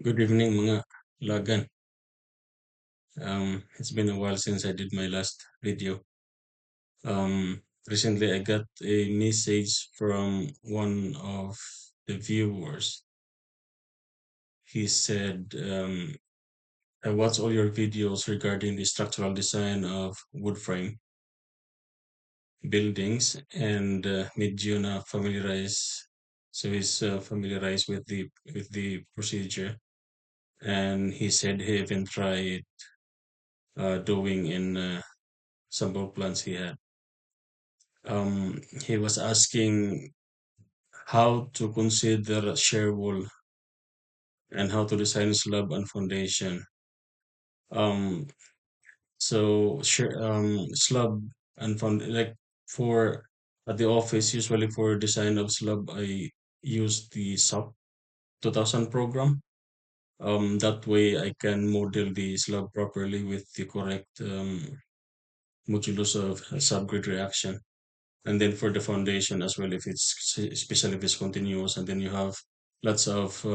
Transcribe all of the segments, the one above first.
Good evening, mga lagan. It's been a while since I did my last video. Recently I got a message from one of the viewers. He said, I watched all your videos regarding the structural design of wood frame buildings and made you na familiarize. So he's familiarized with the procedure, and he said he even tried doing in sample plans he had. He was asking how to consider shear wall and how to design slab and foundation. Um, slab and found like for at the office, usually for design of slab, I use the SAP 2000 program. That way I can model the slab properly with the correct modulus of subgrade reaction. And then for the foundation as well, if it's especially if it's continuous, and then you have lots of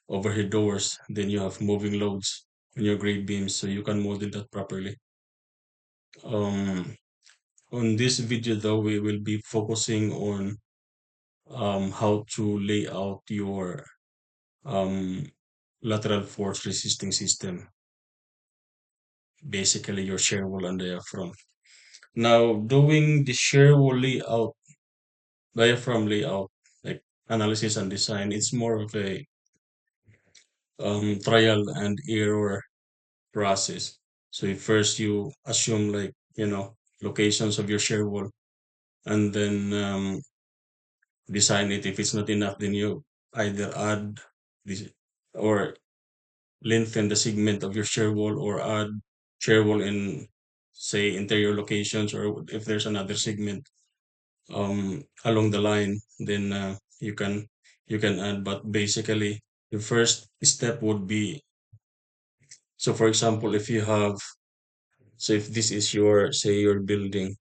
overhead doors, then you have moving loads on your grade beams, so you can model that properly. On this video though, we will be focusing on how to lay out your um, lateral force resisting system, basically your shear wall and diaphragm. Now, doing the shear wall layout, diaphragm layout, like analysis and design, it's more of a trial and error process. So first you assume, like, locations of your shear wall, and then design it. If it's not enough, then you either add this or lengthen the segment of your shear wall, or add shear wall in, say, interior locations, or if there's another segment along the line, then you can add. But basically, the first step would be, so for example, if you have, so if this is your, say, your building,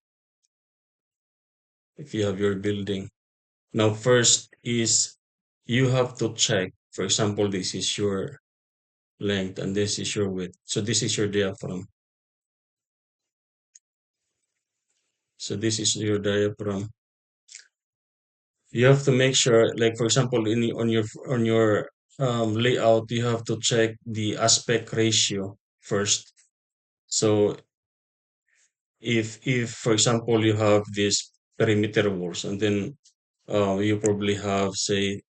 if you have your building, now first is you have to check, for example, this is your length and this is your width. So this is your diaphragm. So this is your diaphragm. You have to make sure, like for example, on your layout, you have to check the aspect ratio first. So if for example you have these perimeter walls, and then you probably have, say,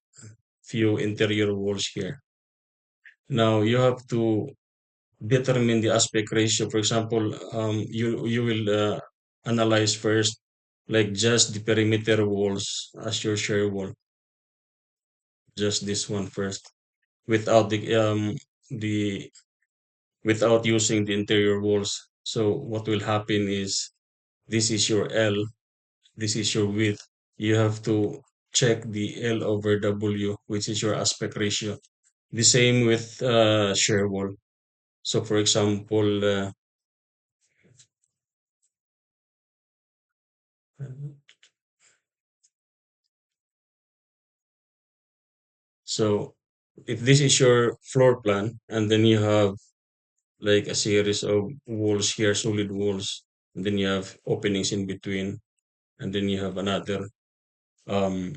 few interior walls here. Now you have to determine the aspect ratio. For example, you will analyze first, like, just the perimeter walls as your shear wall, just this one first, without the without using the interior walls. So what will happen is, this is your L, this is your width. You have to check the L over W, which is your aspect ratio. The same with shear wall. So for example, so if this is your floor plan, and then you have like a series of walls here, solid walls, and then you have openings in between, and then you have another um,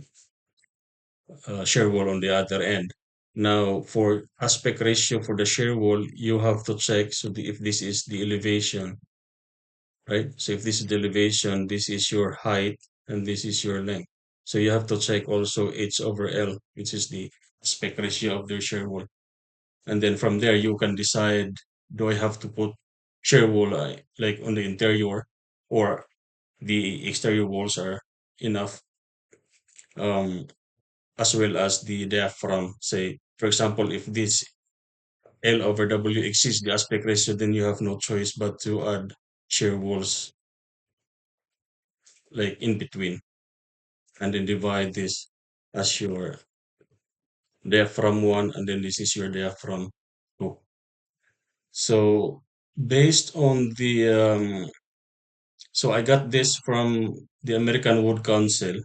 shear wall on the other end. Now, for aspect ratio for the shear wall, you have to check, so if this is the elevation, right? So if this is the elevation, this is your height, and this is your length. So you have to check also H over L, which is the aspect ratio of the shear wall. And then from there, you can decide, do I have to put shear wall like on the interior, or the exterior walls are enough, um, as well as the diaphragm. Say, for example, if this L over W exceeds the aspect ratio, then you have no choice but to add shear walls like in between, and then divide this as your diaphragm one, and then this is your diaphragm two. So based on so I got this from the American Wood Council,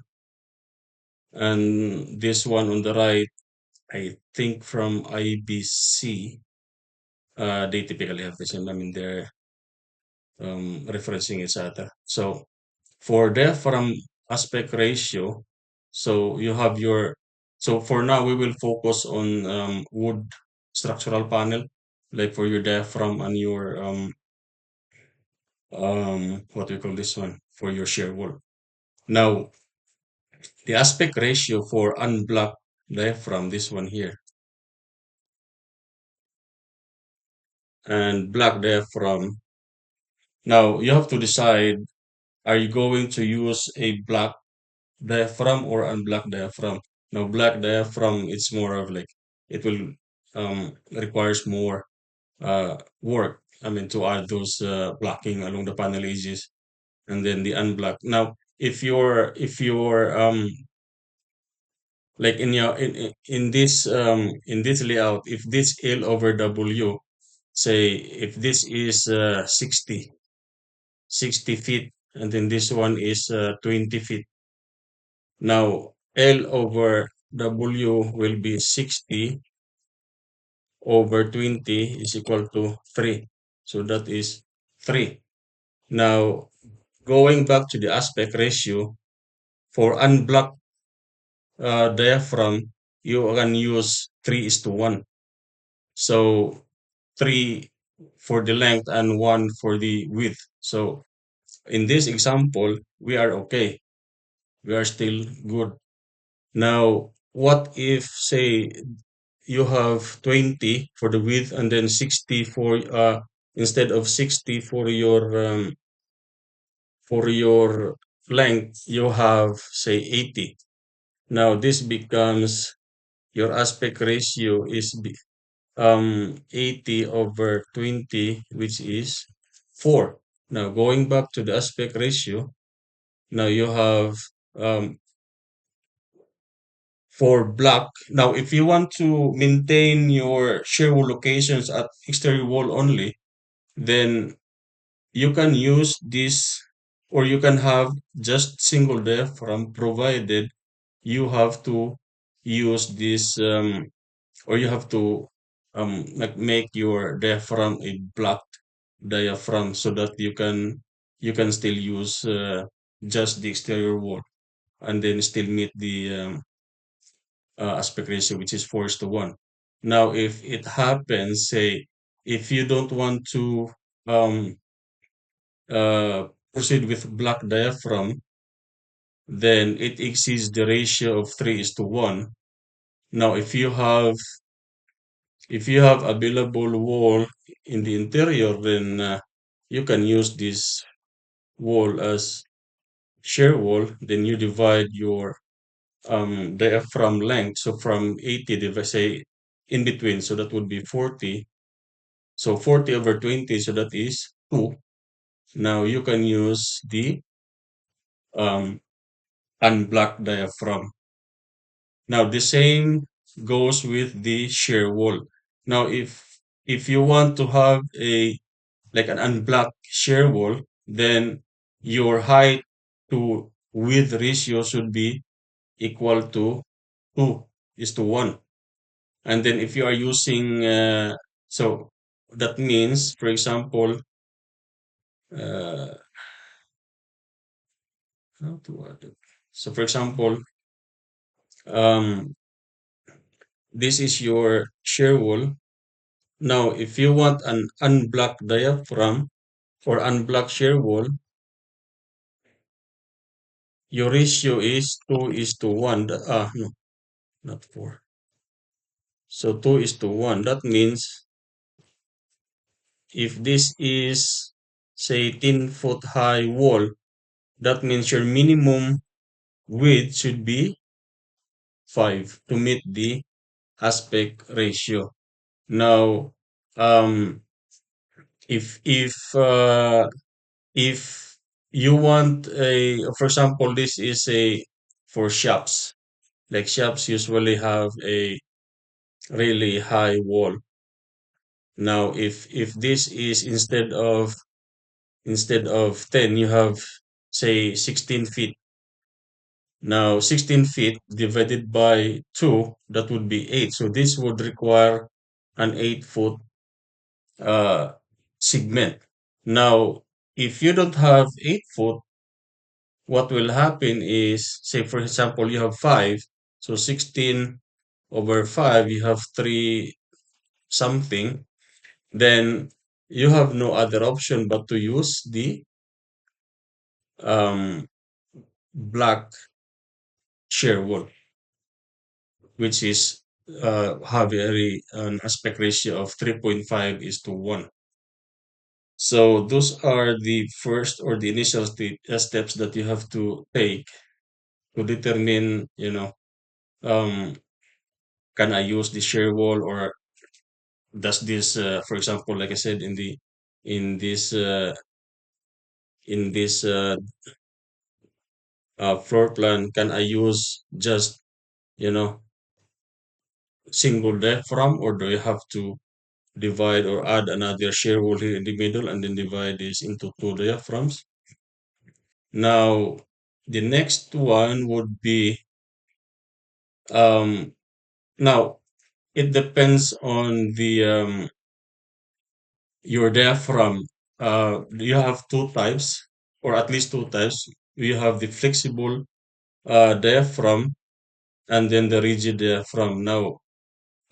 and this one on the right, I think from IBC, they typically have the same. I mean, they're referencing each other. So for diaphragm aspect ratio, so you have your, so for now we will focus on wood structural panel, like for your diaphragm and your what do you call this one, for your shear wall. Now the aspect ratio for unblocked diaphragm, this one here, and black diaphragm. Now you have to decide, are you going to use a black diaphragm or unblocked diaphragm? Now black diaphragm, it's more of like, it will requires more work. I mean, to add those blocking along the panel edges, and then the unblocked. Now, if you're like in your in this layout, if this L over W, say if this is 60 feet, and then this one is 20 feet. Now L over W will be 60 over 20 is equal to 3. So that is 3. Now, going back to the aspect ratio, for unblocked diaphragm, you can use 3 is to 1. So 3 for the length and 1 for the width. So in this example, we are okay. We are still good. Now, what if, say, you have 20 for the width and then 60 for instead of 60 for your length, you have, say, 80. Now this becomes, your aspect ratio is 80 over 20, which is 4. Now going back to the aspect ratio, now you have um, for block. Now if you want to maintain your shear wall locations at exterior wall only, then you can use this, or you can have just single diaphragm, provided you have to use this or you have to like make your diaphragm a blocked diaphragm, so that you can still use just the exterior wall, and then still meet the aspect ratio, which is 4 is to 1. Now if it happens, say, if you don't want to um proceed with block diaphragm, then it exceeds the ratio of 3 is to 1. Now, if you have available wall in the interior, then you can use this wall as shear wall. Then you divide your diaphragm length. So from 80, say in between, so that would be 40. So 40 over 20, so that is 2. Now you can use the um, unblocked diaphragm. Now the same goes with the shear wall. Now if you want to have a like an unblocked shear wall, then your height to width ratio should be equal to 2 is to 1. And then if you are using so that means, for example, uh, how to add it? So for example, um, this is your shear wall. Now, if you want an unblocked diaphragm or unblocked shear wall, your ratio is 2 is to 1. No, not 4. So 2 is to 1. That means if this is, say, 10-foot high wall, that means your minimum width should be 5 to meet the aspect ratio. Now, um, if you want a, for example, this is a for shops. Like shops usually have a really high wall. Now, if this is instead of 10, you have, say, 16 feet. Now, 16 feet divided by 2, that would be 8. So this would require an 8-foot uh, segment. Now, if you don't have 8 foot, what will happen is, say for example, you have 5, so 16 over 5, you have 3 something, then you have no other option but to use the um, black shear wall, which is have an aspect ratio of 3.5 is to 1. So those are the first or the initial steps that you have to take to determine, um, can I use the shear wall, or does this, for example, like I said in this uh, in this floor plan, can I use just you know single diaphragm, or do I have to divide or add another shear wall here in the middle and then divide this into two diaphragms? Now, the next one would be um, now it depends on the your diaphragm. You have two types, or at least two types. You have the flexible diaphragm and then the rigid diaphragm. Now,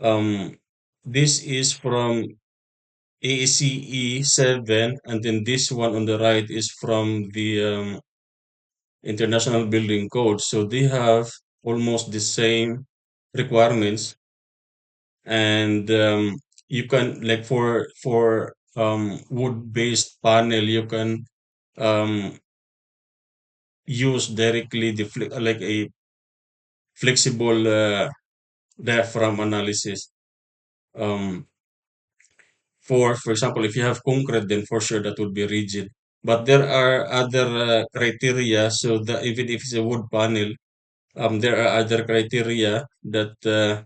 um, this is from ACE 7, and then this one on the right is from the International Building Code. So they have almost the same requirements, and you can, like, for wood-based panel, you can um, use directly like a flexible diaphragm analysis. Um, for example, if you have concrete, then for sure that would be rigid. But there are other criteria, so that even if it's a wood panel, there are other criteria that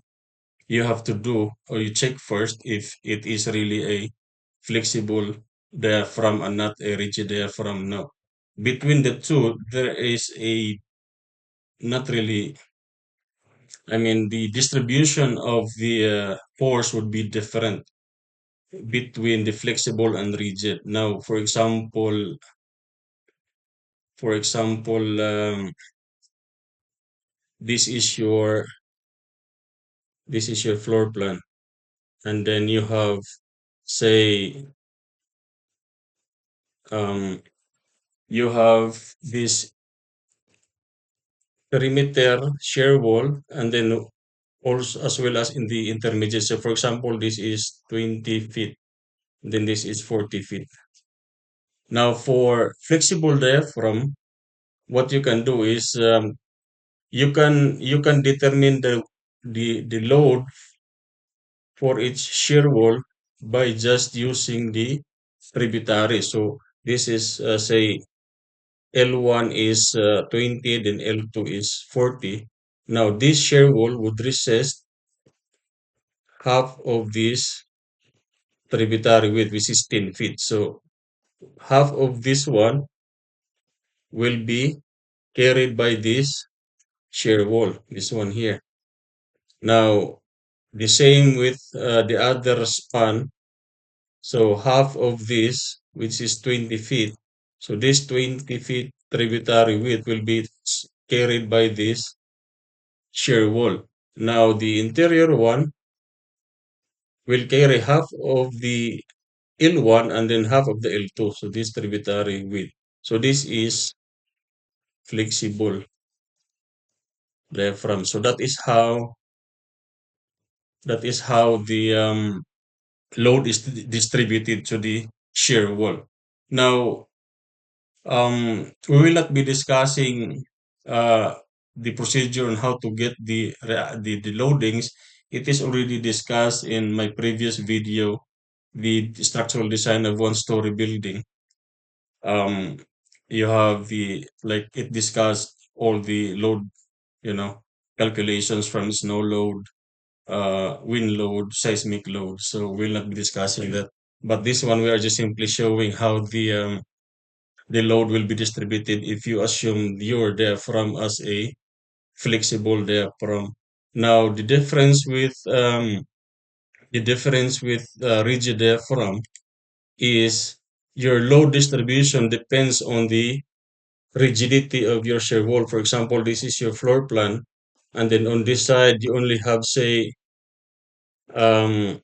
you have to do, or you check first if it is really a flexible diaphragm and not a rigid diaphragm. No. Between the two, there is a not really, I mean, the distribution of the force would be different between the flexible and rigid. Now, for example, this is your this is your floor plan, and then you have, say, um, you have this perimeter shear wall, and then also as well as in the intermediate. So, for example, this is 20 feet, then this is 40 feet. Now, for flexible diaphragm, what you can do is you can determine the load for each shear wall by just using the tributary. So this is say L1 is 20, then L2 is 40. Now this shear wall would resist half of this tributary width, which is 10 feet. So half of this one will be carried by this shear wall, this one here. Now the same with the other span. So half of this, which is 20 feet. So this 20 feet tributary width will be carried by this shear wall. Now the interior one will carry half of the L1 and then half of the L2. So this tributary width. So this is flexible diaphragm. So that is how the load is distributed to the shear wall. Now, we will not be discussing uh, the procedure on how to get the loadings. It is already discussed in my previous video, the structural design of one-story building. Um, you have the, like, it discussed all the load, you know, calculations from snow load, wind load, seismic load. So we'll not be discussing that. But this one, we are just simply showing how the load will be distributed if you assume your diaphragm as a flexible diaphragm. Now the difference with rigid diaphragm is your load distribution depends on the rigidity of your shear wall. For example, this is your floor plan, and then on this side you only have um,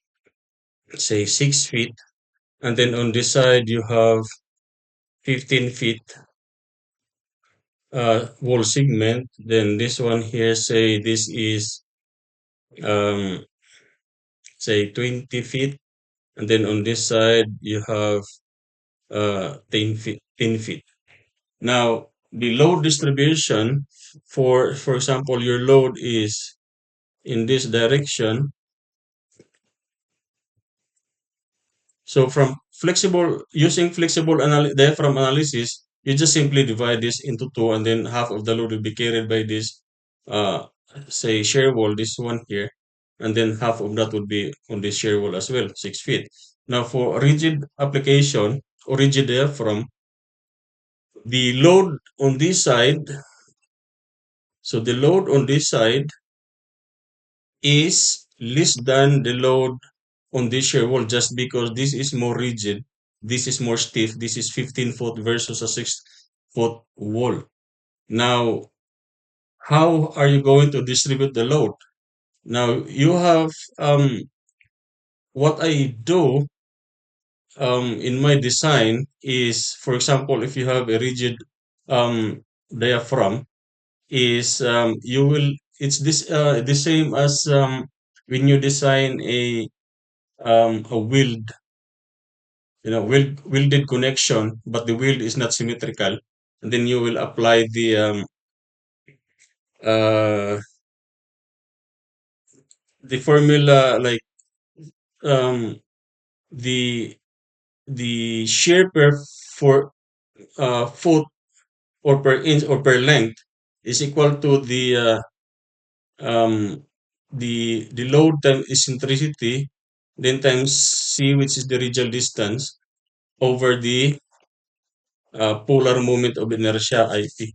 say 6 feet, and then on this side you have 15 feet wall segment. Then this one here, say this is um, say 20 feet, and then on this side you have 10 feet. 10 feet. Now the load distribution, for example, your load is in this direction. So from using flexible diaphragm analysis, you just simply divide this into two, and then half of the load will be carried by this, uh, say, shear wall, this one here, and then half of that would be on this shear wall as well, 6 feet. Now for rigid application or rigid diaphragm, the load on this side, so the load on this side is less than the load on this shear wall, just because this is more rigid, this is more stiff, this is 15 foot versus a 6 foot wall. Now, how are you going to distribute the load? Now, you have what I do in my design is, for example, if you have a rigid diaphragm, is you will it's this the same as when you design a welded connection, but the weld is not symmetrical, and then you will apply uh the formula, like um the shear per for foot, or per inch, or per length, is equal to um the load times eccentricity, then times c, which is the radial distance, over the polar moment of inertia, IP.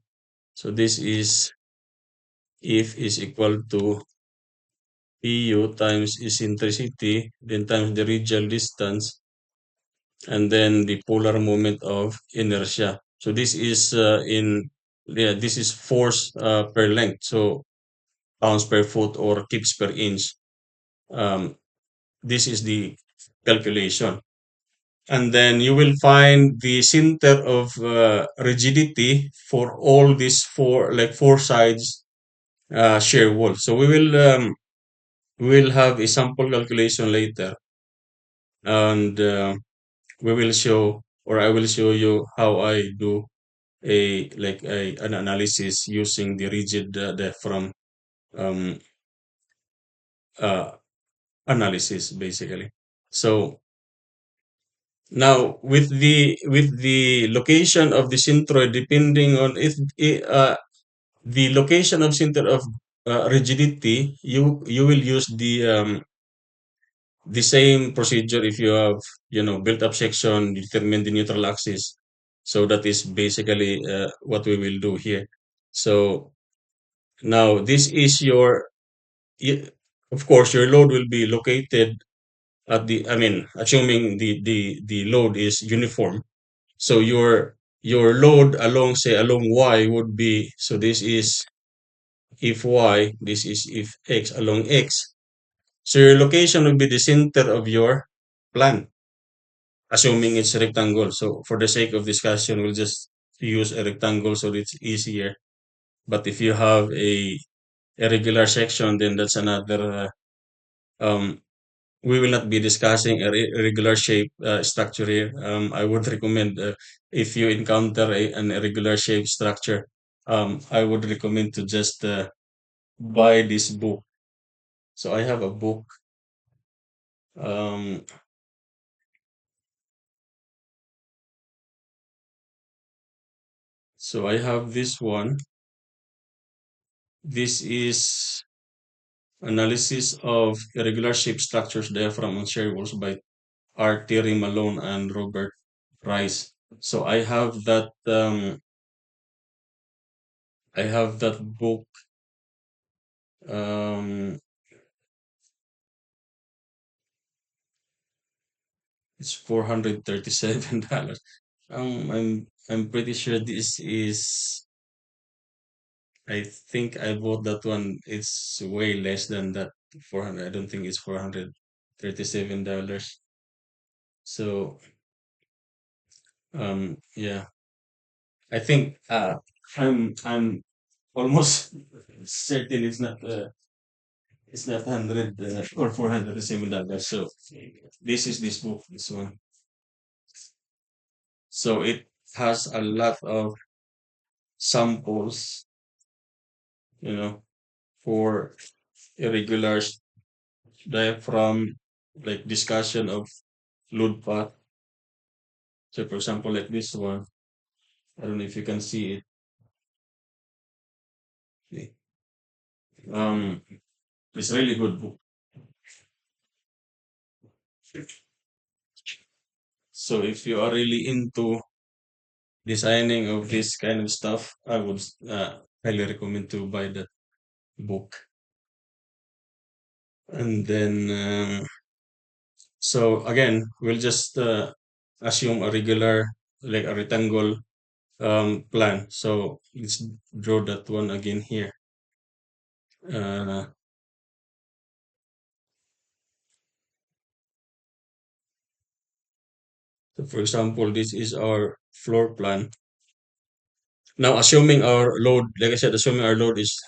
So this is if is equal to PU times eccentricity, then times the radial distance, and then the polar moment of inertia. So this is this is force per length. So pounds per foot or kips per inch. Um, this is the calculation. And then you will find the center of rigidity for all these four sides shear wall. So we will have a sample calculation later, and we will show, or I will show you how I do an analysis using the rigid diaphragm um, uh, analysis, basically. So now with the location of the centroid, depending on the location of center of rigidity, you will use the same procedure if you have, built up section, determine the neutral axis. So that is basically what we will do here. So now this is y- of course, your load will be located assuming the load is uniform. So your load along Y would be, so this is if Y, this is if X, along X. So your location will be the center of your plan, assuming it's a rectangle. So for the sake of discussion, we'll just use a rectangle so it's easier. But if you have a regular section, then that's another. We will not be discussing a regular shape structure here. I would recommend, if you encounter an irregular shape structure, I would recommend to just buy this book. So I have a book. Um, so I have this one. This is Analysis of Irregular Shape Structures Diaphragm on Shearwalls by R. Terry Malone and Robert Rice. So I have that book Um, it's $437. I'm pretty sure this is. I think I bought that one. It's way less than that 400. I don't think it's $437. So yeah, I think I'm almost certain it's not 100 or $407. So this is this book, this one. So it has a lot of samples, you know, for irregular diaphragm, like discussion of load path. So for example, like this one, I don't know if you can see it. Um, it's really good book. So if you are really into designing of this kind of stuff, I would highly recommend to buy that book. And then, so again, we'll just assume a regular, like a rectangle plan. So let's draw that one again here. Uh, so for example, this is our floor plan. Now, assuming our load, like I said, assuming our load is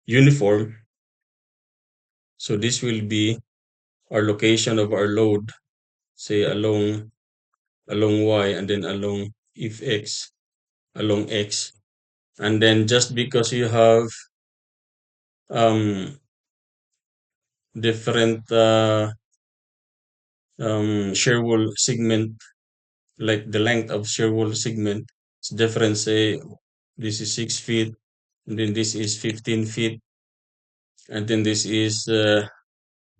uniform, so this will be our location of our load, say along y and then along if x, along x, and then just because you have um different Shearwall segment, like the length of Shearwall segment, it's different. Say this is 6 feet, and then this is 15 feet, and then this is how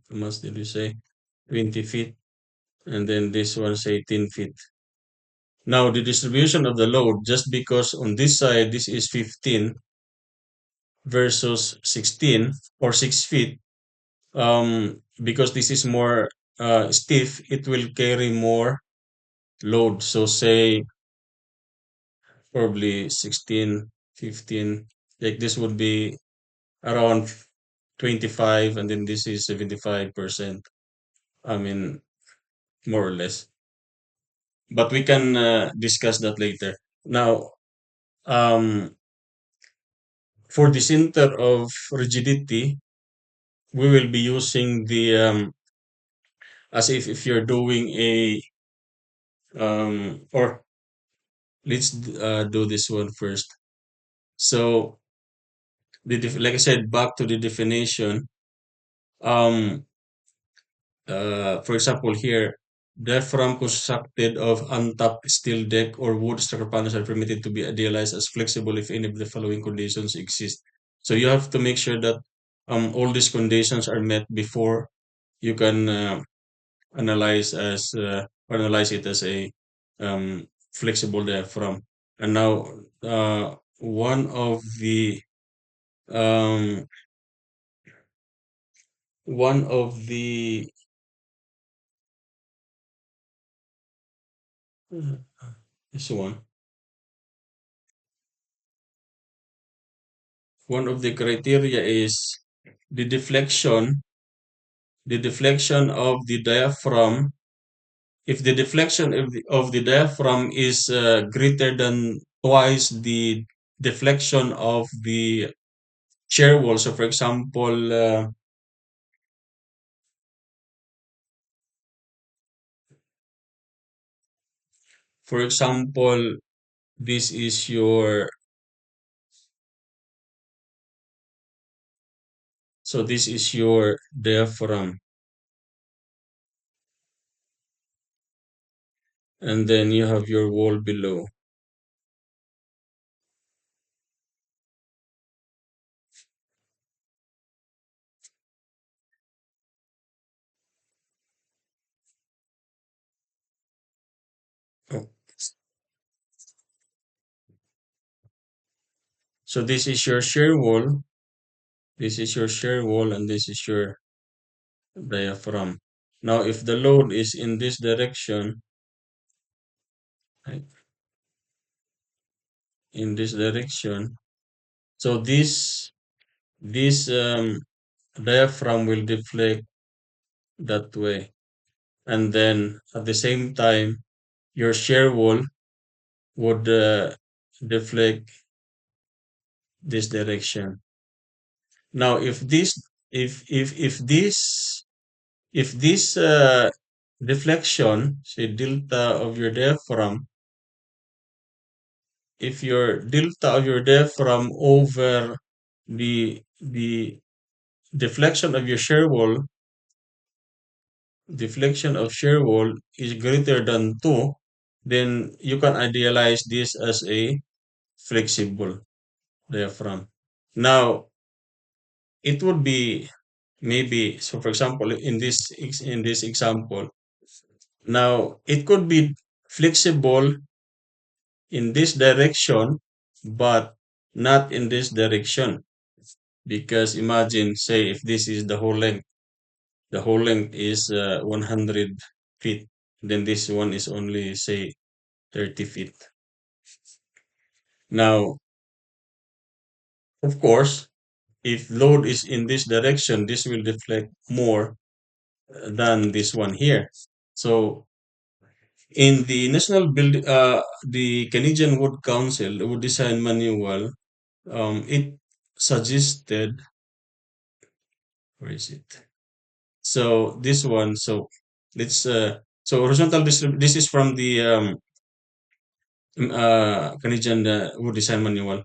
much did you say? 20 feet, and then this one say 10 feet. Now the distribution of the load, just because on this side this is 15 versus 16 or 6 feet, because this is more stiff, it will carry more load. So say probably 16, 15, like this would be around 25, and then this is 75%. I mean, more or less. But we can discuss that later. Now, for the center of rigidity, we will be using the as if you're doing a or let's do this one first. So like I said, back to the definition. Um, for example, here, diaphragm constructed of untapped steel deck or wood structure panels are permitted to be idealized as flexible if any of the following conditions exist. So you have to make sure that all these conditions are met before you can analyze it as a flexible diaphragm. And now, one of the um, one of the uh, this one of the criteria is the deflection, the deflection of the diaphragm. If the deflection of the diaphragm is greater than twice the deflection of the shear wall, so for example, this is your, so this is your diaphragm, and then you have your wall below. Oh, so this is your shear wall, This is your shear wall and this is your diaphragm. Now, if the load is in this direction, right, in this direction, so this diaphragm will deflect that way, and then at the same time, your shear wall would deflect this direction. Now, if this deflection, say delta of your diaphragm, if your delta of your diaphragm over the deflection of your shear wall, deflection of shear wall is greater than 2, then you can idealize this as a flexible diaphragm. Now, it would be maybe, so for example, in this example, now it could be flexible in this direction, but not in this direction. Because imagine, say, if this is the whole length is 100 feet, then this one is only, say, 30 feet. Now, of course, if load is in this direction, this will deflect more than this one here. So, in the the Canadian Wood Council, Wood Design Manual, it suggested, where is it? So this one, so let's so horizontal this is from the Canadian Wood Design Manual.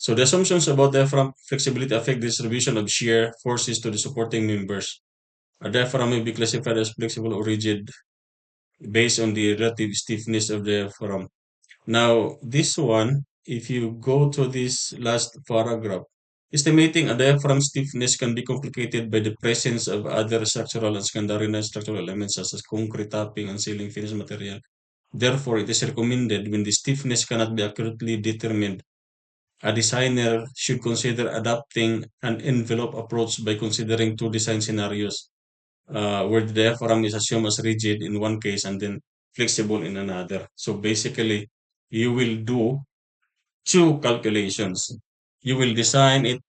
So the assumptions about diaphragm flexibility affect distribution of shear forces to the supporting members. A diaphragm may be classified as flexible or rigid based on the relative stiffness of the diaphragm. Now, this one, if you go to this last paragraph, estimating a diaphragm stiffness can be complicated by the presence of other structural and secondary structural elements such as concrete topping and ceiling finish material. Therefore, it is recommended when the stiffness cannot be accurately determined, a designer should consider adopting an envelope approach by considering two design scenarios, where the diaphragm is assumed as rigid in one case and then flexible in another. So basically, you will do two calculations. You will design it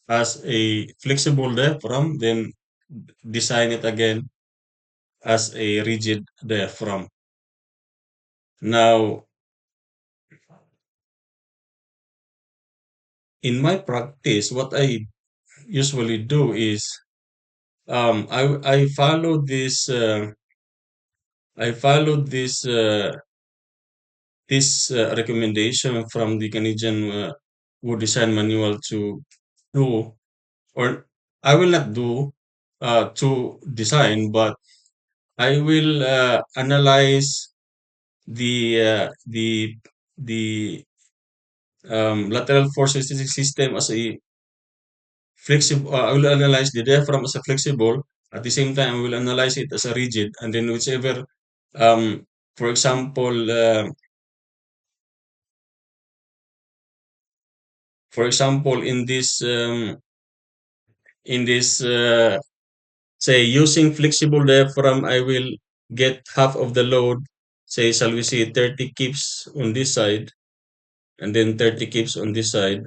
as a flexible diaphragm, then design it again as a rigid diaphragm. Now, in my practice, what I usually do is I follow this recommendation from the Canadian Wood Design Manual to do, or I will not do to design, but I will analyze the uh, the the lateral force resisting system as a flexible. I will analyze the diaphragm as a flexible. At the same time, I will analyze it as a rigid, and then whichever, um, for example, in this say using flexible diaphragm, I will get half of the load. Say, shall we say 30 kips on this side and then 30 kips on this side.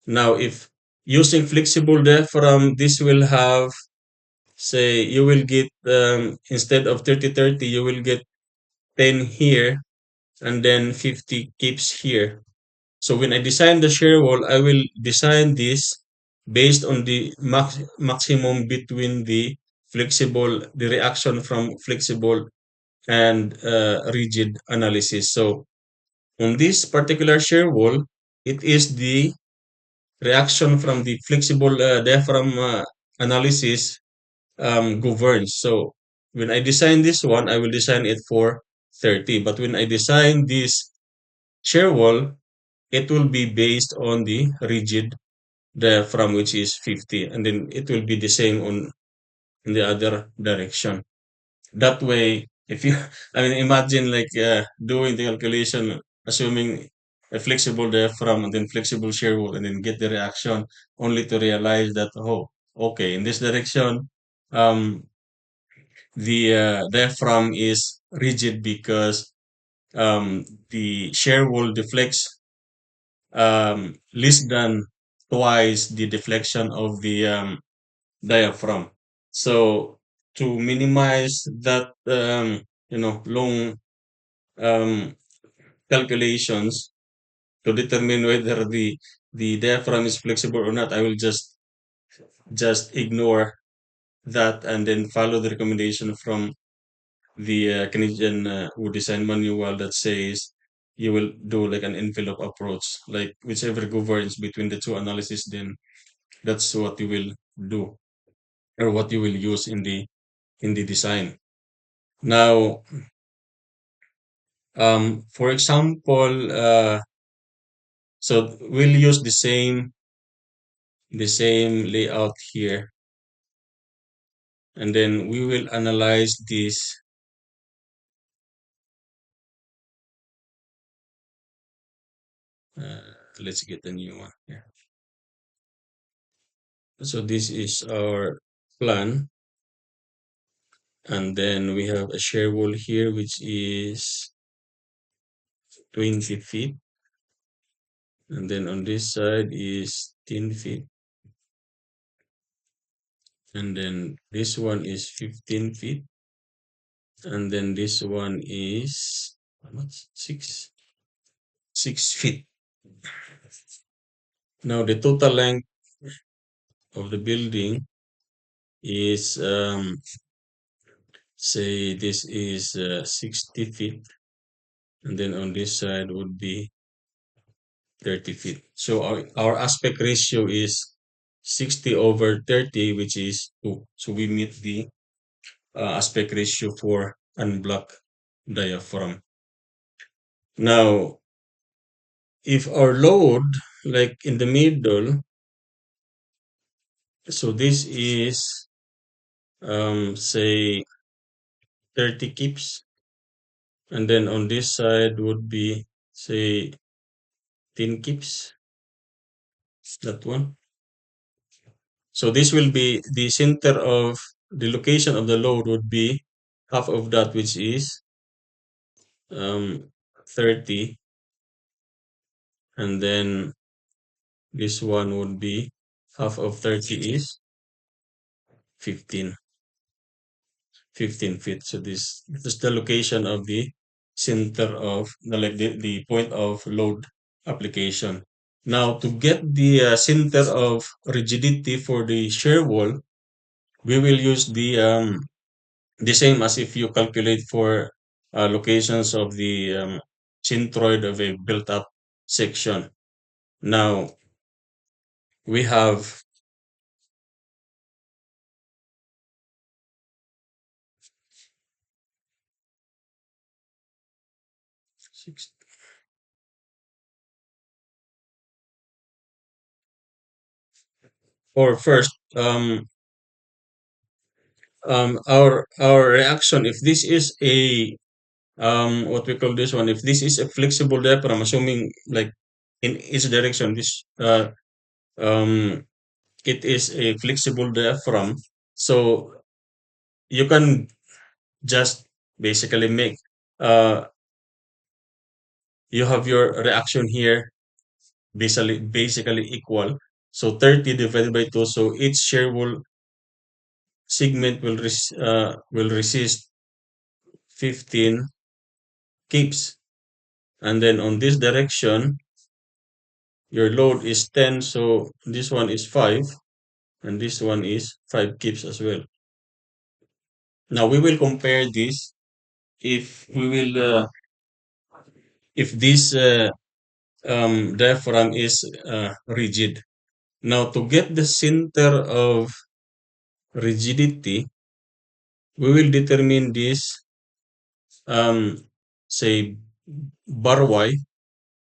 Now, if using flexible diaphragm, this will have, say, you will get, instead of 30-30, you will get 10 here and then 50 kips here. So when I design the shear wall, I will design this based on the maximum between the reaction from flexible and rigid analysis. So on this particular shear wall, it is the reaction from the flexible diaphragm analysis governs. So when I design this one, I will design it for 30. But when I design this shear wall, it will be based on the rigid diaphragm, which is 50, and then it will be the same on in the other direction. That way, if you, I mean, imagine like doing the calculation, assuming a flexible diaphragm and then flexible shear wall and then get the reaction only to realize that, oh, okay, in this direction, um, the diaphragm is rigid because the shear wall deflects less than twice the deflection of the diaphragm. So to minimize that, long um, calculations to determine whether the diaphragm is flexible or not, I will just ignore that and then follow the recommendation from the Canadian wood design manual that says you will do like an envelope approach, like whichever governs between the two analysis, then that's what you will do or what you will use in the design. Now, for example, so we'll use the same layout here, and then we will analyze this. Let's get a new one here. So this is our plan, and then we have a shear wall here, which is 20 feet, and then on this side is 10 feet, and then this one is 15 feet, and then this one is how much? 6 feet. Now the total length of the building is say this is 60 feet, and then on this side would be 30 feet. So our aspect ratio is 60 over 30, which is 2. So we meet the aspect ratio for unblocked diaphragm. Now, if our load, like in the middle, so this is, say, 30 kips, and then on this side would be, say, 10 kips, that one. So this will be the center of the location of the load would be half of that, which is 30, and then this one would be half of 30 is 15, 15 feet. So this is the location of the center of the point of load application. Now to get the center of rigidity for the shear wall, we will use the same as if you calculate for locations of the centroid of a built-up section. Now we have six, or first, our reaction, if this is a what we call this one, if this is a flexible diaphragm, assuming like in each direction, this um it is a flexible diaphragm, so you can just basically make uh you have your reaction here basically equal. So 30 divided by 2, so each shear segment will resist 15 kips, and then on this direction your load is 10, so this one is 5, and this one is 5 kips as well. Now we will compare this if we will if this diaphragm is rigid. Now to get the center of rigidity, we will determine this um say bar y,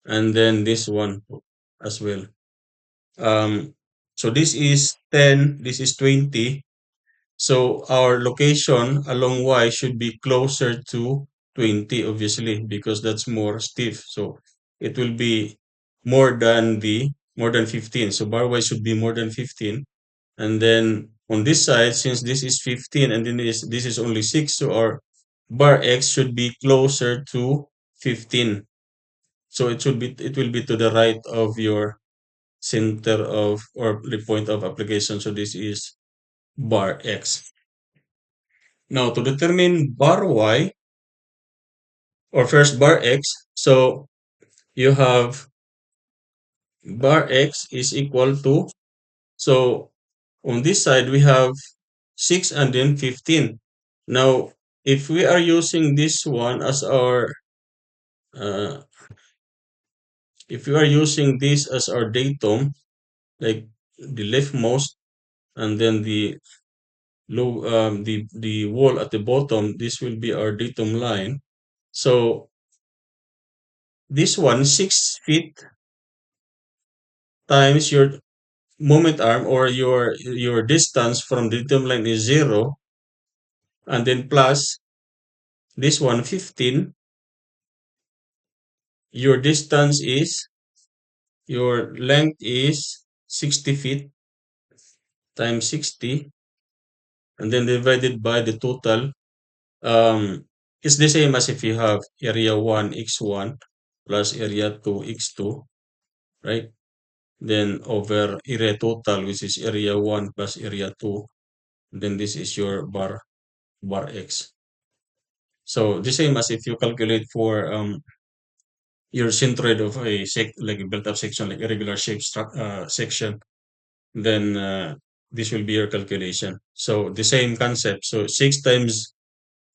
and then this one as well. So this is 10, this is 20. So our location along y should be closer to 20, obviously, because that's more stiff. So it will be more than 15. So bar Y should be more than 15. And then on this side, since this is 15 and then this is only 6, so our bar X should be closer to 15. So it will be to the right of your center of or the point of application. So this is bar X. Now to determine bar Y or first bar X, so you have bar X is equal to, so on this side we have 6 and then 15. Now, if we are using this one as our, uh, if we are using this as our datum, like the leftmost, and then the low, the wall at the bottom, this will be our datum line. So this one, 6 feet times your moment arm or your distance from the datum line is 0, and then plus this one, 15. Your distance is, your length is 60 feet times 60, and then divided by the total. It's the same as if you have area 1 x1 plus area 2 x2, right? Then over area total, which is area 1 plus area 2. Then this is your bar x. So the same as if you calculate for your centroid of a like a built-up section, like a regular shape section, then this will be your calculation. So the same concept. So 6 times,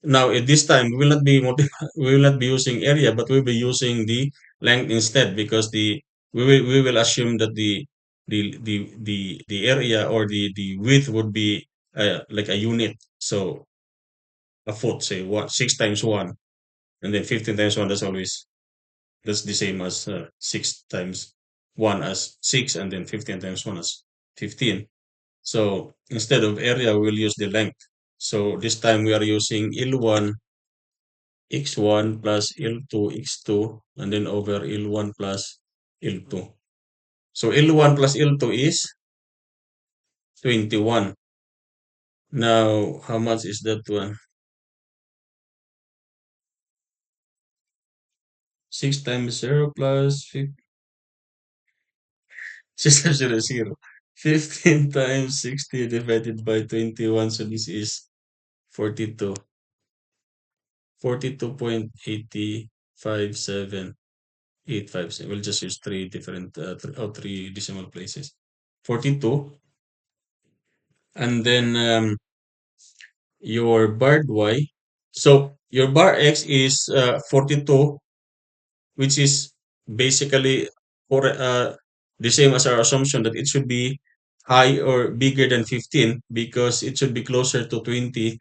now at this time we will not be we will not be using area, but we'll be using the length instead, because we will assume that the area or the width would be like a unit. So a foot, say what, 6 times 1, and then 15 times 1, that's the same as 6 times 1 as 6, and then 15 times 1 as 15. So instead of area, we'll use the length. So this time we are using L1 x1 plus L2 x2, and then over L1 plus L2. So L1 plus L2 is 21. Now, how much is that one? 6 times 0 plus 6 times 0 is 0. 15 times 60 divided by 21. So this is 42. 42.857. We'll just use three different, three decimal places. 42. And then your bar Y. So your bar X is 42, which is basically for the same as our assumption that it should be high or bigger than 15, because it should be closer to 20,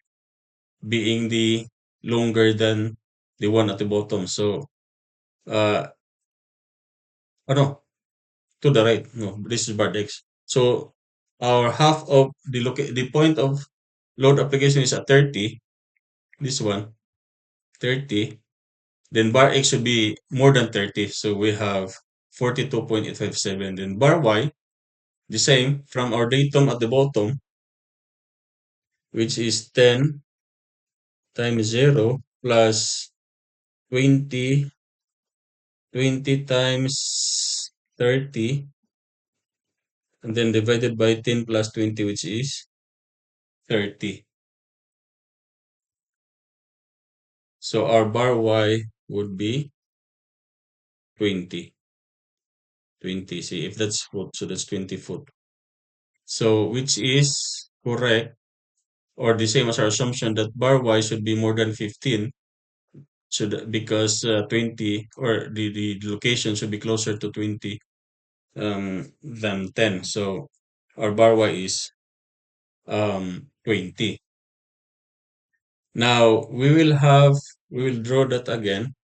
being the longer than the one at the bottom. So, oh no, to the right. No, this is bar X. So our half of the point of load application is at 30. This one, 30. Then bar X should be more than 30. So we have 42.857. Then bar Y, the same from our datum at the bottom, which is 10 times 0 plus 20, 20 times 30, and then divided by 10 plus 20, which is 30. So our bar Y would be 20. 20. See, if that's foot, so that's 20 foot. So which is correct, or the same as our assumption that bar Y should be more than 15, should, because 20, or the location should be closer to 20 than 10. So our bar Y is 20. Now we will draw that again.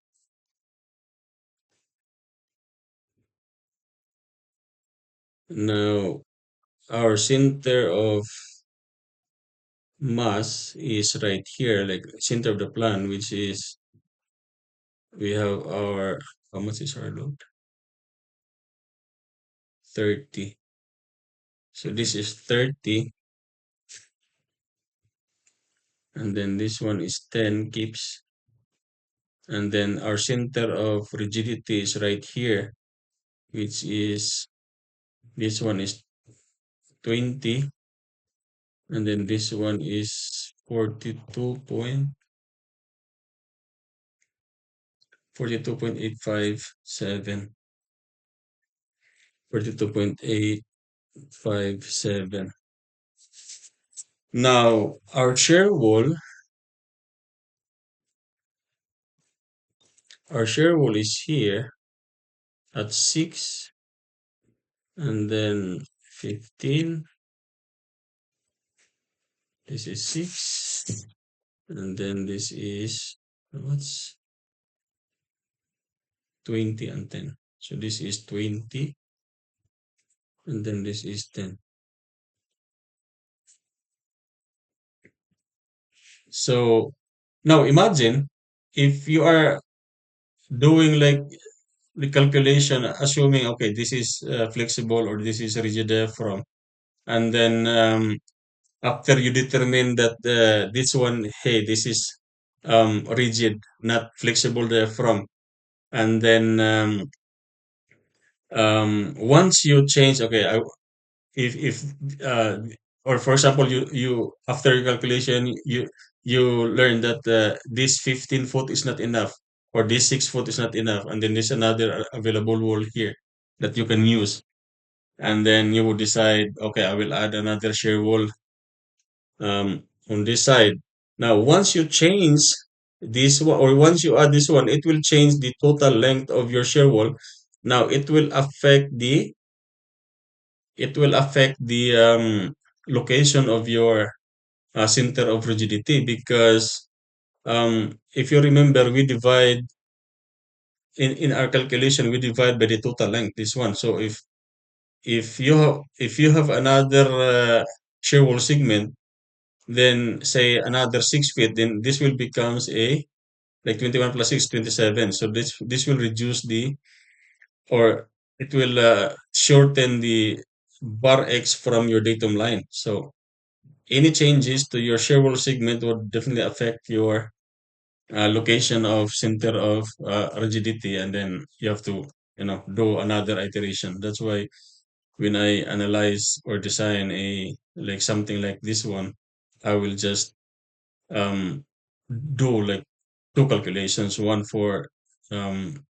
Now our center of mass is right here, like center of the plan, which is, we have our, how much is our load? 30. So this is 30, and then this one is 10 keeps, and then our center of rigidity is right here, which is this one is 20, and then this one is 42.857, 42.857. Now our shear wall is here at 6, and then 15. This is 6, and then this is what's 20 and 10. So this is 20, and then this is 10. So now imagine if you are doing like the calculation, assuming okay, this is flexible or this is rigid diaphragm, and then after you determine that this one, hey, this is rigid, not flexible diaphragm, and then once you change, okay, if uh, or for example, you after your calculation, you learn that this 15 foot is not enough, or this 6 foot is not enough, and then there's another available wall here that you can use, and then you would decide, okay, I will add another shear wall on this side. Now, once you change this one, or once you add this one, it will change the total length of your shear wall. Now, it will affect the location of your center of rigidity, because if you remember, we divide in our calculation, we divide by the total length, this one. So if you have another shear wall segment, then say another 6 feet, then this will becomes a like 21 plus 6, 27. So this will reduce or it will shorten the bar X from your datum line. So any changes to your shear wall segment would definitely affect your location of center of rigidity, and then you have to do another iteration. That's why when I analyze or design a like something like this one, I will just um, do like two calculations, one for um,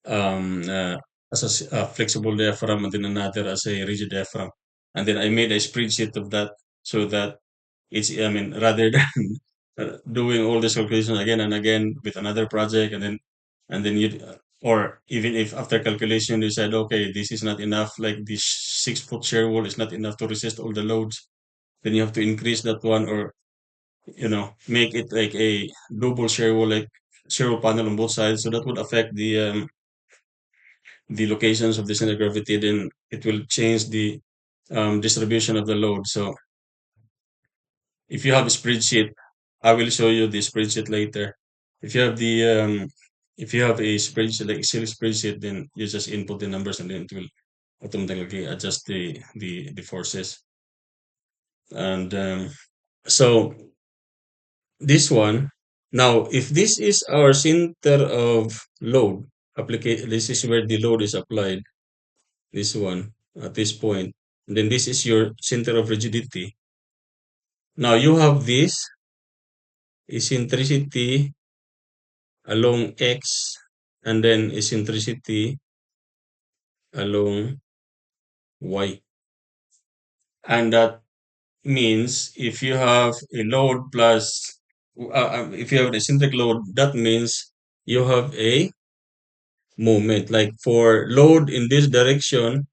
um, uh, as a flexible diaphragm, and then another as a rigid diaphragm. And then I made a spreadsheet of that, so that I mean, rather than doing all this calculation again and again with another project, and then or even if after calculation you said, okay, this is not enough, like this 6 foot shear wall is not enough to resist all the loads, then you have to increase that one, or make it like a double shear wall, like shear wall panel on both sides. So that would affect the locations of the center of gravity. Then it will change the distribution of the load. So if you have a spreadsheet, I will show you the spreadsheet later. If you have a spreadsheet, like Excel spreadsheet, then you just input the numbers, and then it will automatically adjust the forces. And so this one, now if this is our center of load application, this is where the load is applied, this one at this point, and then this is your center of rigidity. Now you have this eccentricity along X, and then eccentricity along Y. And that means if you have a load plus, if you have an eccentric load, that means you have a moment. Like for load in this direction,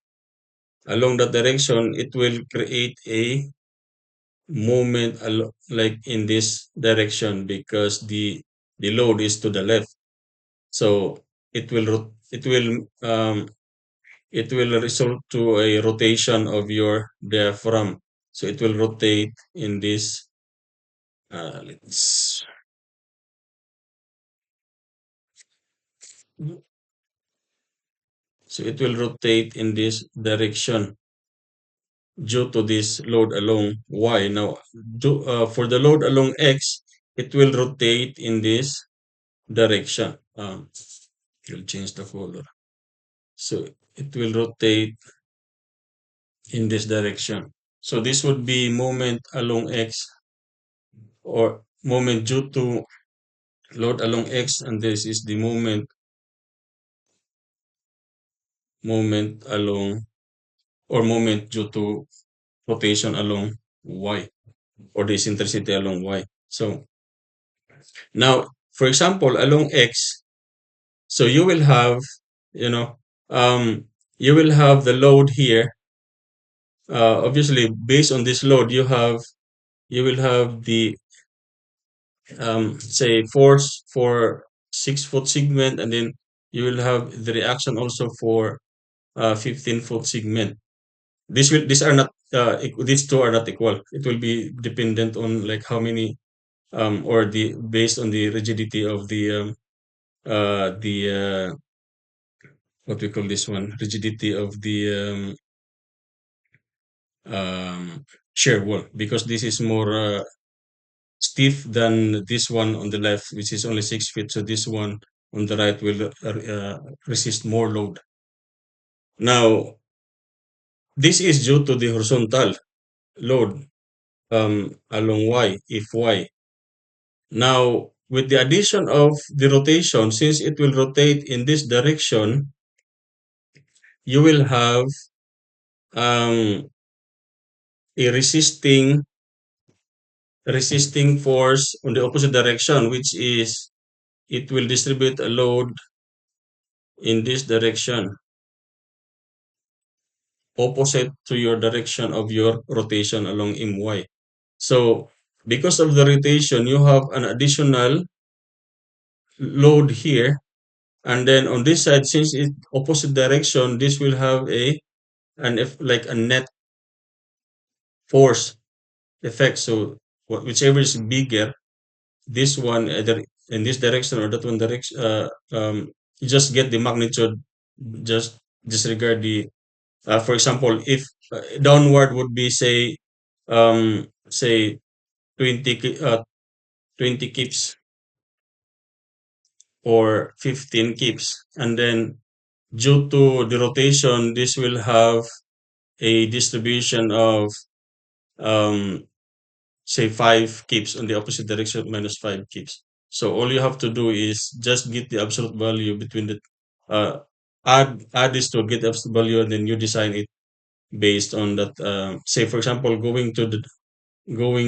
along that direction, it will create a moment like in this direction, because the load is to the left. So it will result to a rotation of your diaphragm. So it will rotate in this. Let's So it will rotate in this direction due to this load along y. Now, for the load along x, it will rotate in this direction. We'll change the color. So it will rotate in this direction. So this would be moment along x, or moment due to load along x, and this is the moment along, or moment due to rotation along y, or the eccentricity along y. So now, for example, along x, so you will have, you know, you will have the load here. Obviously, based on this load, you will have the say force for 6 foot segment, and then you will have the reaction also for 15-foot segment. These are not these two are not equal. It will be dependent on like how many or the based on the rigidity of the what we call this one, rigidity of the shear wall, because this is more stiff than this one on the left, which is only 6 feet. So this one on the right will resist more load. Now, this is due to the horizontal load along y, if y. Now, with the addition of the rotation, since it will rotate in this direction, you will have um, a resisting force on the opposite direction, which is it will distribute a load in this direction, opposite to your direction of your rotation along my. So, because of the rotation, you have an additional load here, and then on this side, since it's opposite direction, this will have like a net force effect. So, whichever is bigger, this one either in this direction or that one direction, you just get the magnitude. Just disregard the. For example, if downward would be say 20 kips or 15 kips, and then due to the rotation, this will have a distribution of um, say 5 kips on the opposite direction minus 5 kips. So all you have to do is just get the absolute value between the uh, add this to get the absolute value, and then you design it based on that. Say for example, going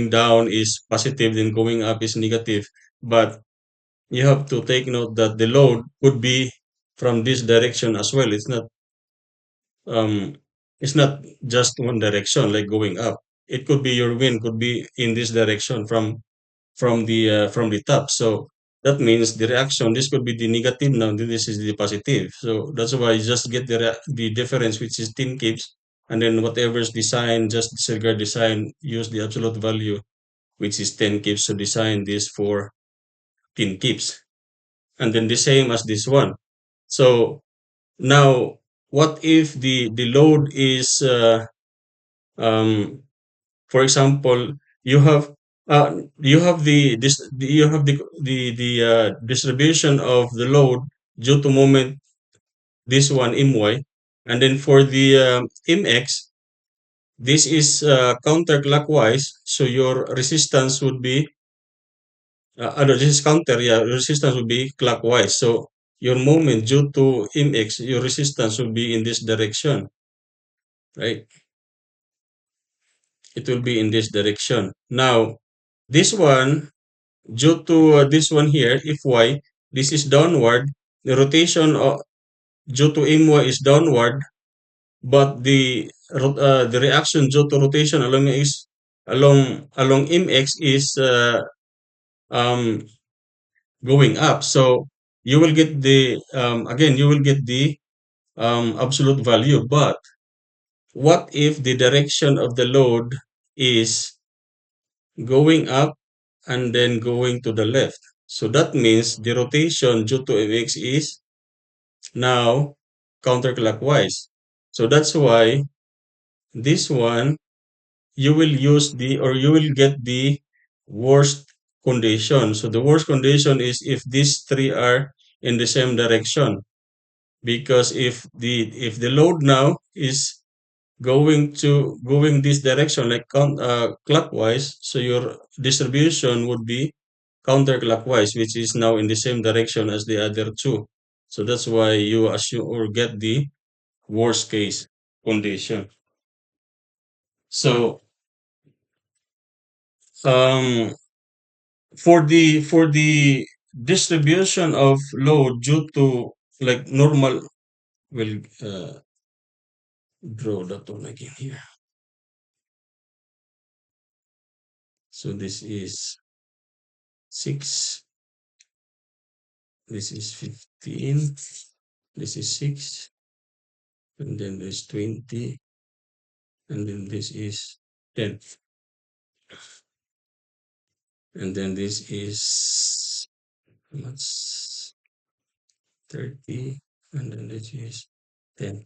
down is positive, then going up is negative. But you have to take note that the load could be from this direction as well. Um, it's not just one direction like going up. It could be your wind could be in this direction from the top. So that means the reaction, this could be the negative now, this is the positive. So that's why you just get the difference, which is 10 kips, and then whatever's design, just disregard design, use the absolute value, which is 10 kips, to design this for 10 kips. And then the same as this one. So now, what if the load is um, for example, you have you have the distribution of the load due to moment, this one my, and then for the mx, this is counterclockwise, so your resistance would be no, this is counter, yeah, resistance would be clockwise. So your moment due to mx, your resistance will be in this direction, right? It will be in this direction. Now, this one, due to this one here, if y, this is downward, the rotation due to my is downward, but the reaction due to rotation along mx is um, going up. So you will get the again you will get the absolute value. But what if the direction of the load is going up and then going to the left? So that means the rotation due to mx is now counterclockwise. So that's why this one you will use the or you will get the worst condition. So the worst condition is if these three are in the same direction. Because if the load now is going this direction like clockwise, so your distribution would be counterclockwise, which is now in the same direction as the other two. So that's why you assume or get the worst case condition. So um, for the distribution of load due to like normal, we'll draw that one again here. So this is 6, this is 15, this is 6, and then there's 20, and then this is 10, and then this is much 30, and then this is 10.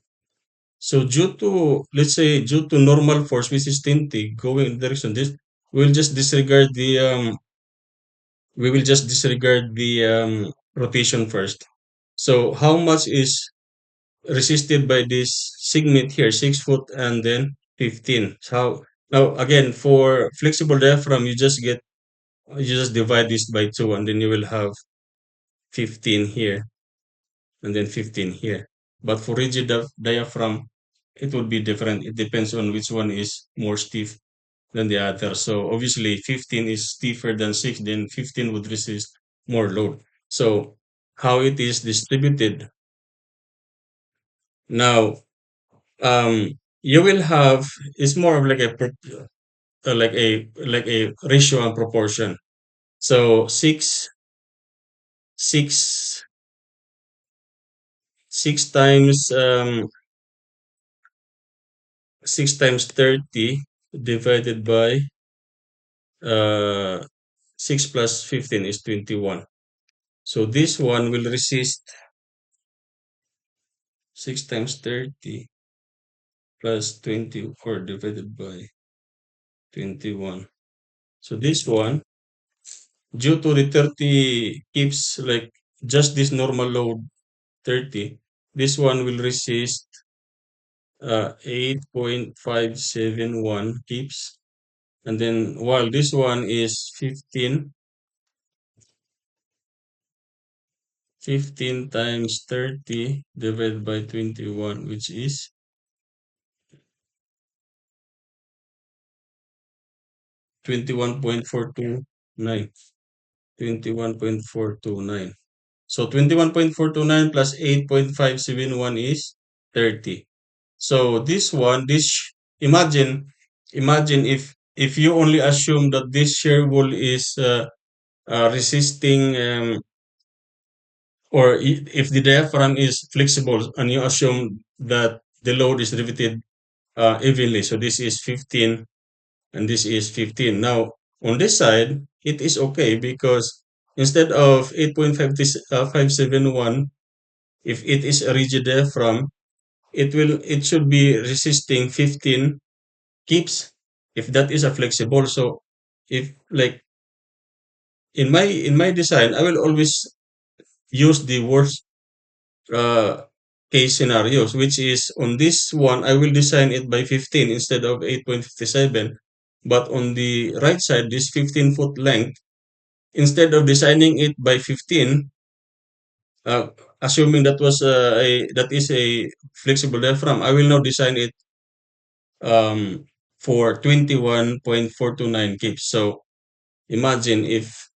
So due to, let's say, due to normal force, which is 20, going in the direction this, we'll just disregard the we will just disregard the rotation first. So how much is resisted by this segment here, 6 foot and then 15? So now again for flexible diaphragm, you just divide this by 2, and then you will have 15 here and then 15 here. But for rigid diaphragm, it would be different. It depends on which one is more stiff than the other. So obviously 15 is stiffer than 6, then 15 would resist more load. So how it is distributed. Now, you will have, it's more of like a ratio and proportion. So 6 6 times 6 times 30 divided by 6 plus 15 is 21. So this one will resist 6 times 30 plus 24 divided by 21. So this one, due to the 30 keeps like just this normal load 30, this one will resist 8.571 keeps. And then while this one is 15 times 30 divided by 21, which is 21.429. 21.429. So 21.429 plus 8.571 is 30. So this one, imagine if you only assume that this shear wall is resisting or if the diaphragm is flexible and you assume that the load is riveted evenly. So this is 15 and this is 15. Now on this side, it is okay because instead of 8.571, if it is a rigid diaphragm, it should be resisting 15 keeps if that is a flexible. So if like in my design, I will always use the worst uh, case scenarios, which is on this one, I will design it by 15 instead of 8.57. But on the right side, this 15-foot length, instead of designing it by 15, uh, assuming that is a flexible diaphragm, I will now design it for 21.429 kips. So imagine if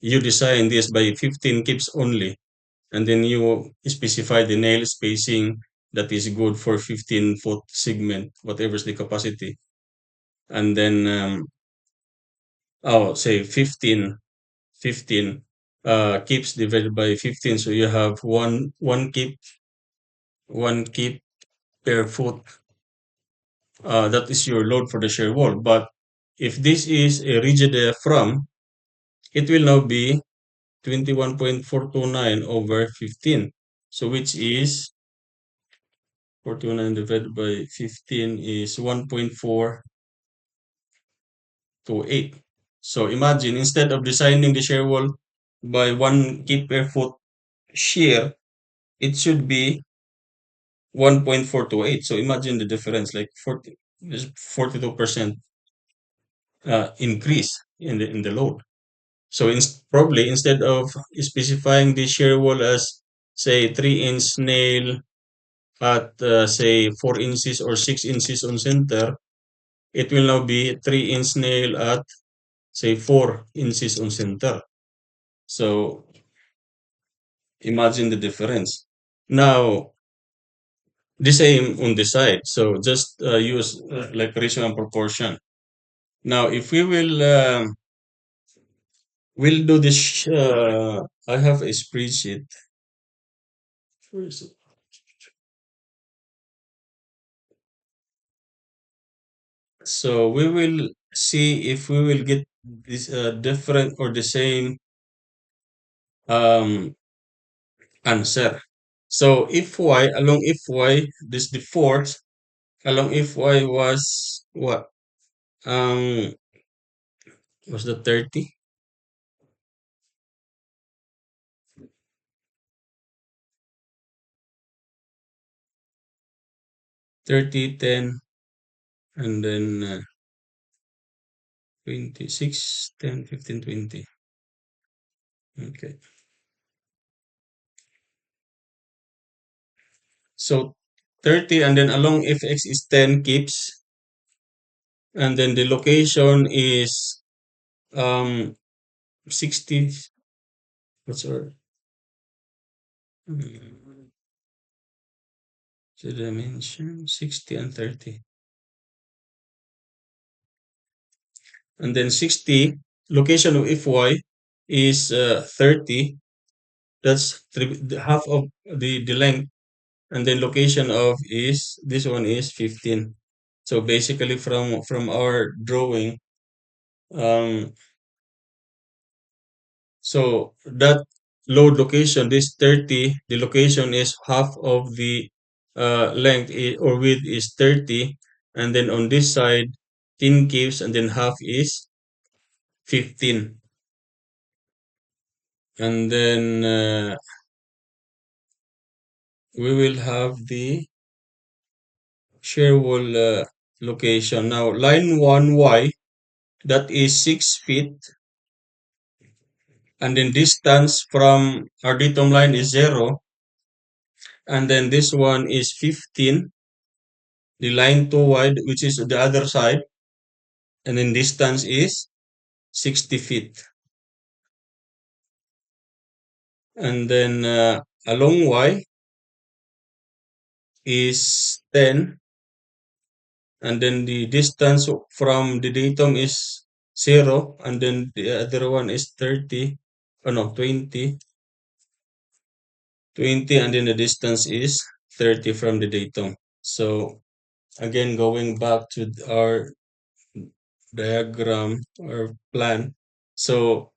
you design this by 15 kips only, and then you specify the nail spacing that is good for 15-foot segment, whatever's the capacity. And then, say 15 kips divided by 15. So you have one kip per foot. That is your load for the shear wall. But if this is a rigid diaphragm, it will now be 21.429 over 15. So which is 41 divided by 15 is 1.428. So imagine, instead of designing the shear wall by 1 kip per foot shear, it should be 1.428. So imagine the difference, like 42% increase in the load. So probably instead of specifying the shear wall as say 3-inch nail at say 4 inches or 6 inches on center, it will now be 3-inch nail at say 4 inches on center. So imagine the difference. Now the same on the side. So just use like ratio and proportion. Now if we will we'll do this. I have a spreadsheet. Where is it? So we will see if we will get this different or the same um, answer. So if y along if y, this the fourth along if y was what? Um, was the 30? 30, 10, and then 26, 10, 15, 20. Okay. So 30 and then along fx is 10 keeps, and then the location is 60. What's our mm, the dimension? 60 and 30. And then 60, location of fy is 30. That's half of the length. And then location of is this one is 15. So basically from our drawing, um, so that load location, this 30, the location is half of the length or width is 30, and then on this side 10 gives, and then half is 15. And then we will have the shear wall location. Now line 1y, that is 6 feet, and then distance from our datum line is 0, and then this one is 15, the line 2 wide, which is the other side, and then distance is 60 feet. And then along y is 10, and then the distance from the datum is 0, and then the other one is 30, oh no, 20, 20, and then the distance is 30 from the datum. So again, going back to our diagram or plan. So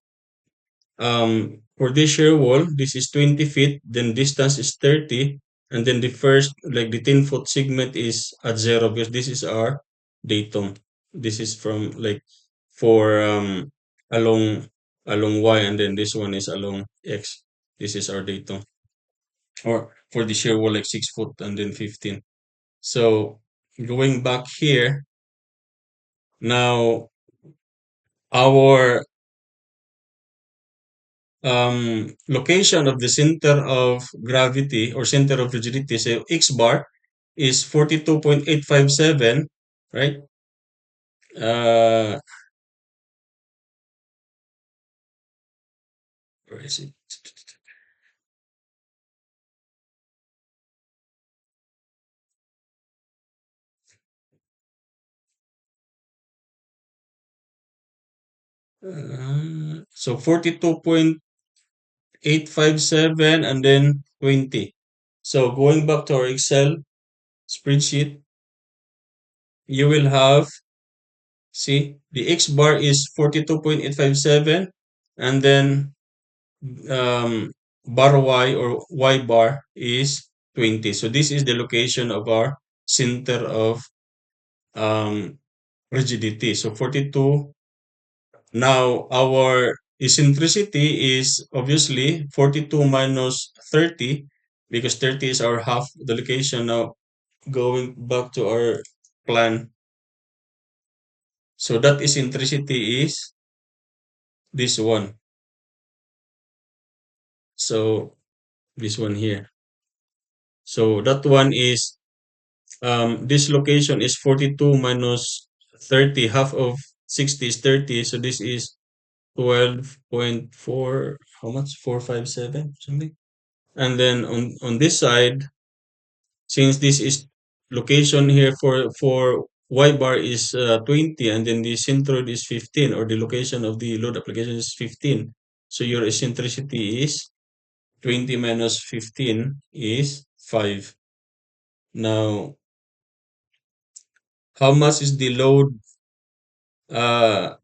for this shear wall, this is 20 feet, then distance is 30, and then the first, like the 10-foot segment is at 0 because this is our datum. This is from like for along y, and then this one is along x. This is our datum. Or for the shear wall, like 6 foot and then 15. So going back here, now our location of the center of gravity or center of rigidity, so x bar is 42.857, right? Uh, where is it? So 42.857 and then 20. So going back to our Excel spreadsheet, you will have, see, the X bar is 42.857, and then bar Y or Y bar is 20. So this is the location of our center of um, rigidity. So 42. Now our eccentricity is obviously 42 minus 30 because 30 is our half the location. Now going back to our plan. So that eccentricity is this one. So this one here. So that one is this location is 42 minus 30. Half of 60 is 30. So this is 12.4, how much? 457 something. And then on this side, since this is location here for y bar is 20 and then the centroid is 15 or the location of the load application is 15. So your eccentricity is 20 minus 15 is 5. Now, how much is the load uh,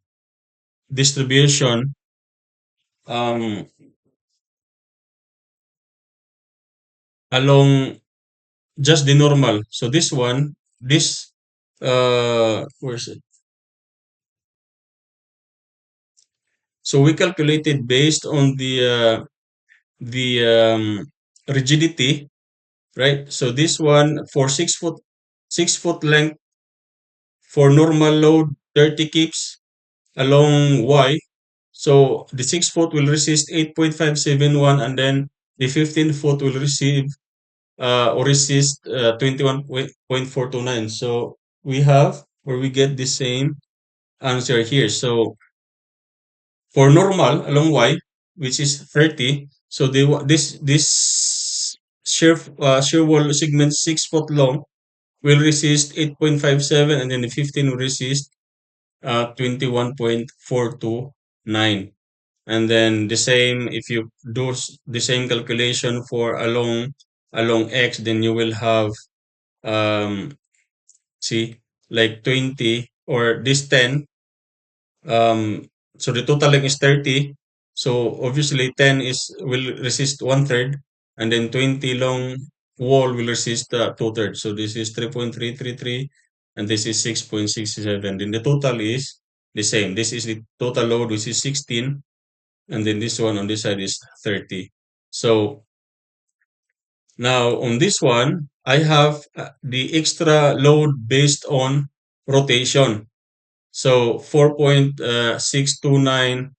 distribution um, along just the normal? So this one, this where's it? So we calculated based on the rigidity, right? So this one for 6 foot length for normal load 30 kips along Y. So the 6 foot will resist 8.571 and then the 15 foot will receive or resist 21.429. So we have or we get the same answer here. So for normal along Y, which is 30, so this shear wall segment 6 foot long will resist 8.57 and then the 15 will resist 21.429. And then the same if you do the same calculation for along X, then you will have um see like 20 or this 10. So the total length is 30. So obviously 10 is will resist 1/3, and then 20 long wall will resist 2/3. So this is 3.333, and this is 6.67. Then the total is the same. This is the total load, which is 16, and then this one on this side is 30. So now on this one, I have the extra load based on rotation. So 4.629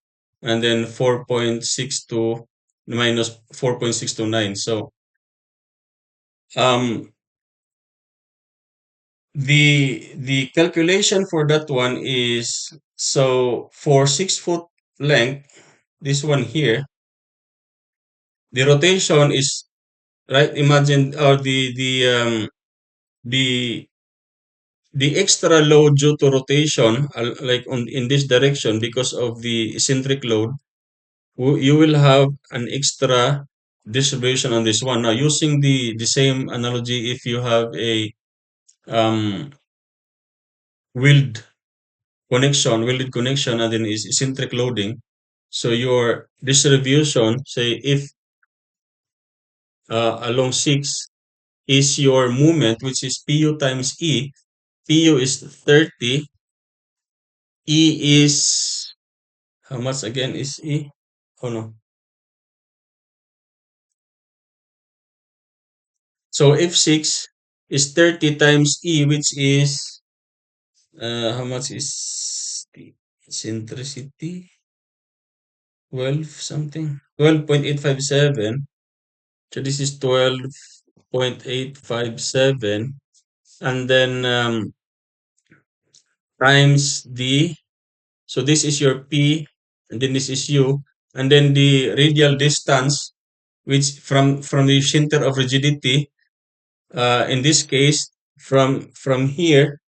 and then 4.62 minus 4.629. So um, the calculation for that one is so for 6 foot length, this one here, the rotation is right. Imagine or the the extra load due to rotation, like on in this direction because of the eccentric load you will have an extra distribution on this one. Now, using the same analogy, if you have a um, wheeled welded connection, and then is eccentric loading, so your distribution, say if along 6 is your movement, which is Pu times E. Pu is 30. E is how much again is E? Oh no. So if 6 is 30 times E, which is how much is the eccentricity? 12 something. 12.857. So this is 12.857. And then times the, so this is your P, and then this is U. And then the radial distance, which from the center of rigidity, in this case, from here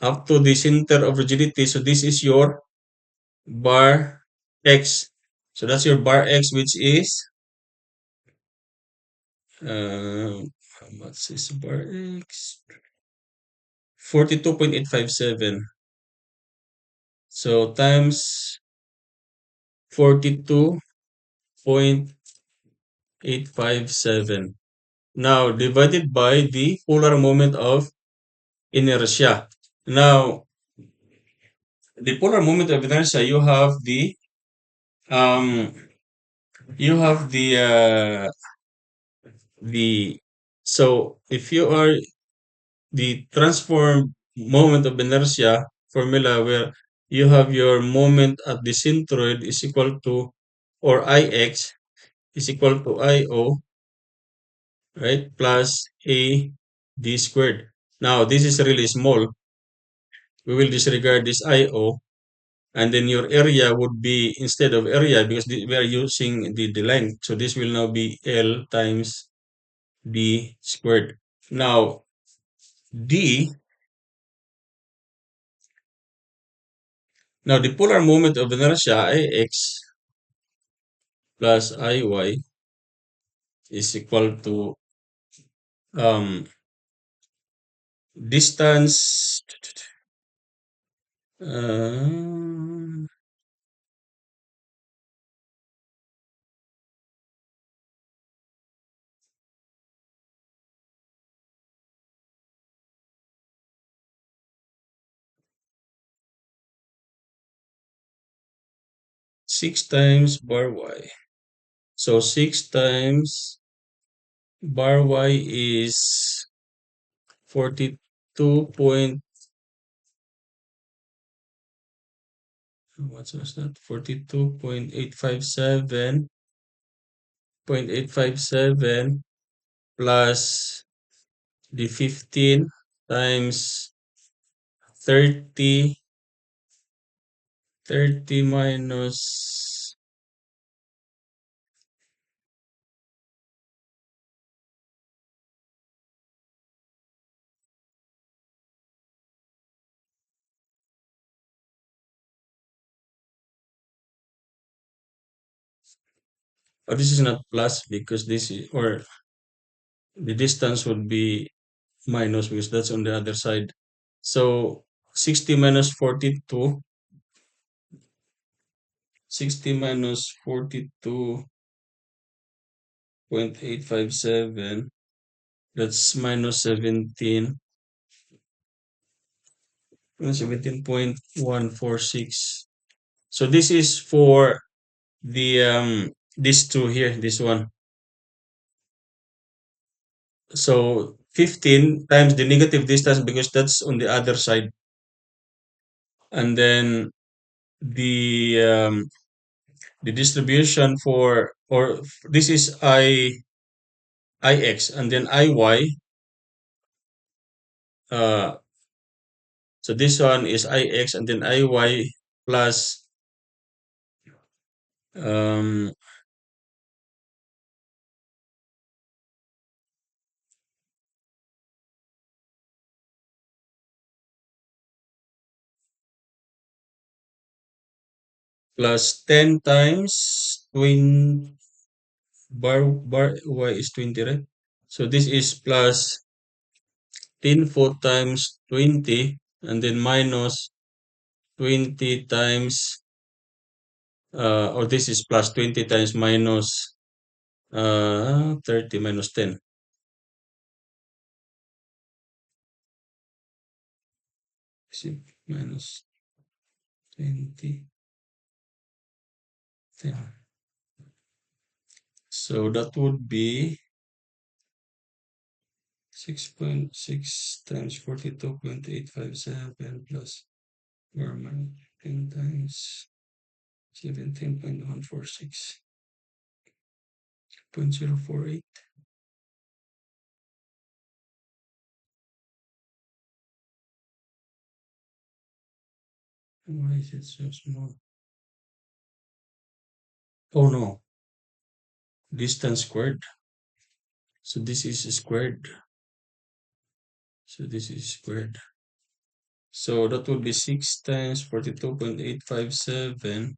up to the center of rigidity. So this is your bar X. So that's your bar X, which is how much is bar X? 42.857. So times 42.857. Now divided by the polar moment of inertia. Now, the polar moment of inertia, um you have the so if you are the transform moment of inertia formula where you have your moment at the centroid is equal to, or Ix is equal to Io, right, plus A d squared. Now, this is really small. We will disregard this Io, and then your area would be, instead of area, because we are using the length, so this will now be L times d squared. Now, d, now the polar moment of inertia, Ix plus Iy is equal to um, distance 6 times bar y. So 6 times bar y is 42 point, what was that? 42.857 plus the 15 times 30, 30 minus, oh, this is not plus because this is, or the distance would be minus because that's on the other side. So 60 minus 42, 60 minus 42.857, that's minus 17, minus 17.146. So this is for the these two here, this one. So 15 times the negative distance because that's on the other side. And then the the distribution for, or this is Ix, and then Iy, uh so this one is Ix, and then Iy plus um plus 10 times 20, bar y is 20, right? So this is plus 10 foot times 20, and then minus 20 times, or this is plus 20 times minus 30 minus 10. See, minus 20, 10. So that would be 6.6 times 42.857 plus or minus 10 times 17.146.048. Why is it so small? Oh no, distance squared. So this is squared. So this is squared. So that would be 6 times 42.857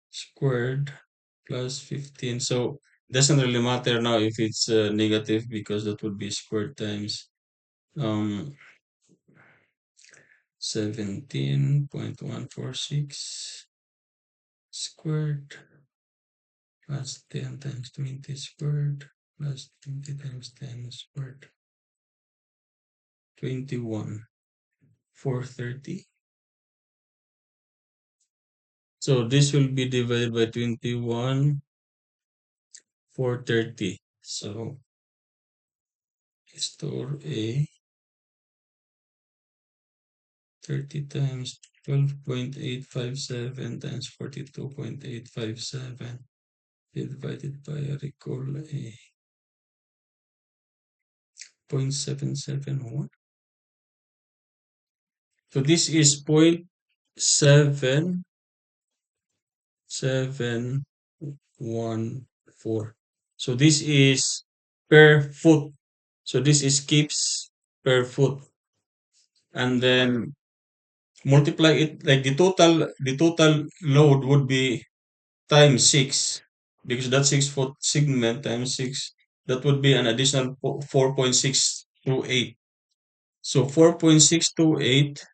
squared plus 15. So it doesn't really matter now if it's negative because that would be squared times um 17.146 squared plus 10 times 20 squared plus 20 times 10 squared. 21, 430. So this will be divided by 21, 430. So store A 30 times 12.857 times 42.857 divided by a recall A 0.771. So this is 0.7714. So this is per foot. So this is kips per foot. And then multiply it, like the total load would be times 6, because that 6 foot segment times 6, that would be an additional 4.628. So 4.628,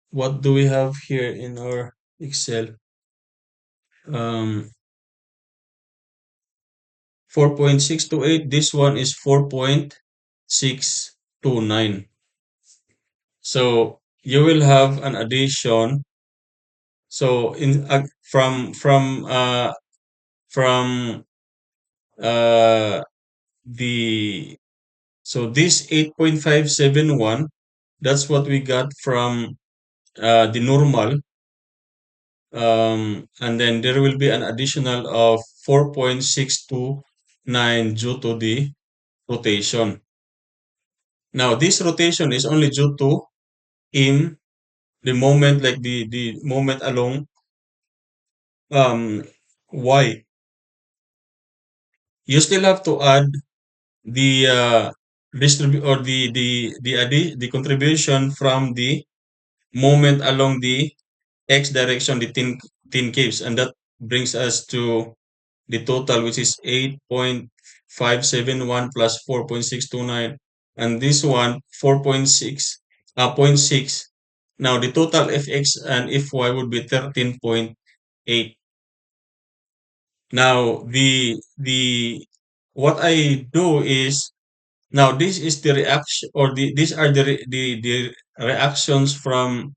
what do we have here in our Excel? 4.628, this one is 4.629. So you will have an addition. So in from the so this 8.571, that's what we got from the normal, and then there will be an additional of 4.629 due to the rotation. Now this rotation is only due to in the moment, like the moment along y. You still have to add the distribute or the contribution from the moment along the x direction, the thin caves, and that brings us to the total, which is 8.571 plus 4.629, and this one 4.6 point 6. Now the total fx and fy would be 13.8. Now the what I do is, now this is the reaction, or these are the reactions from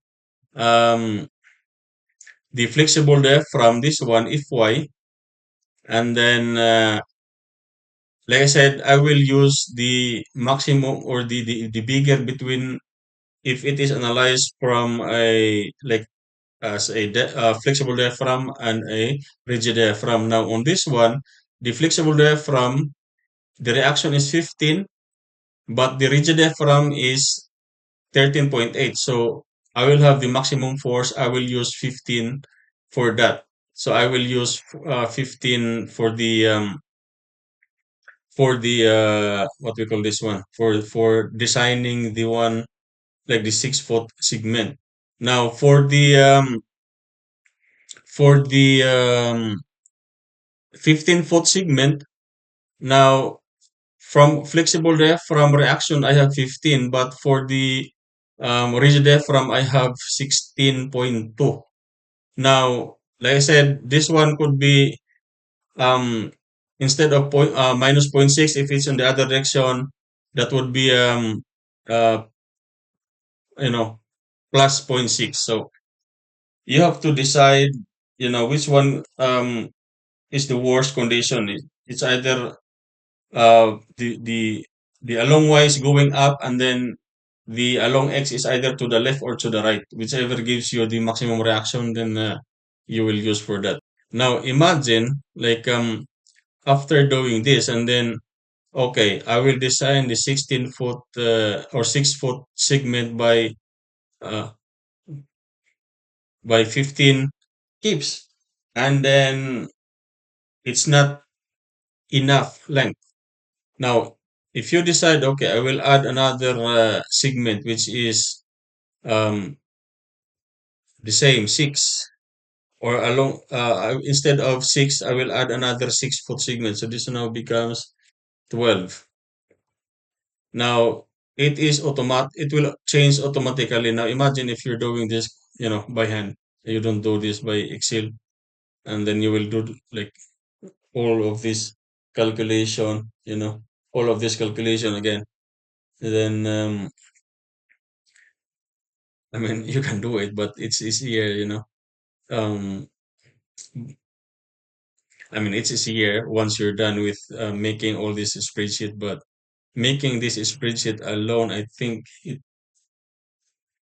um, the flexible depth from this one Fy, and then like I said, I will use the maximum or the bigger between, if it is analyzed from a like as a flexible diaphragm and a rigid diaphragm. Now on this one, the flexible diaphragm, the reaction is 15, but the rigid diaphragm is 13.8. So I will have the maximum force. I will use 15 for that. So I will use 15 for the what we call this one, for designing the one, like the 6 foot segment. Now for the 15-foot segment, now from flexible diaphragm reaction I have 15, but for the rigid diaphragm I have 16.2. Now, like I said, this one could be um instead of minus point 0.6, if it's in the other direction, that would be uh you know plus point 0.6. So you have to decide, which one is the worst condition. It's either the along y is going up, and then the along x is either to the left or to the right. Whichever gives you the maximum reaction, then you will use for that. Now imagine, like, after doing this, and then okay, I will design the 16-foot or 6-foot segment uh, by 15 kips, and then it's not enough length. Now, if you decide, okay, I will add another segment, which is um, the same 6, or along instead of 6, I will add another 6-foot segment. So this now becomes 12. Now it is automatic. It will change automatically. Now imagine if you're doing this, by hand. You don't do this by Excel, and then you will do like all of this calculation, all of this calculation again. Then, I mean, you can do it, but it's easier. Um, I mean, it's easier once you're done with making all this spreadsheet, but making this spreadsheet alone, I think it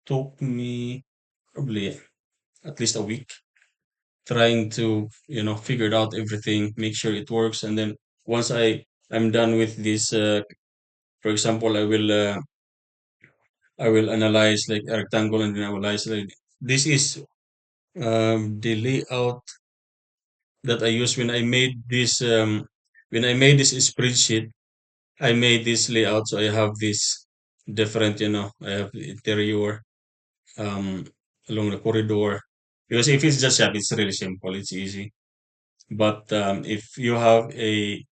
took me probably at least a week trying to, figure out everything, make sure it works. And then once I'm done with this, for example, I will analyze like a rectangle and then analyze like this is the layout that I used when I made this spreadsheet. I made this layout, so I have this different, I have the interior um along the corridor. Because if it's just shop, it's really simple, it's easy. But if you have a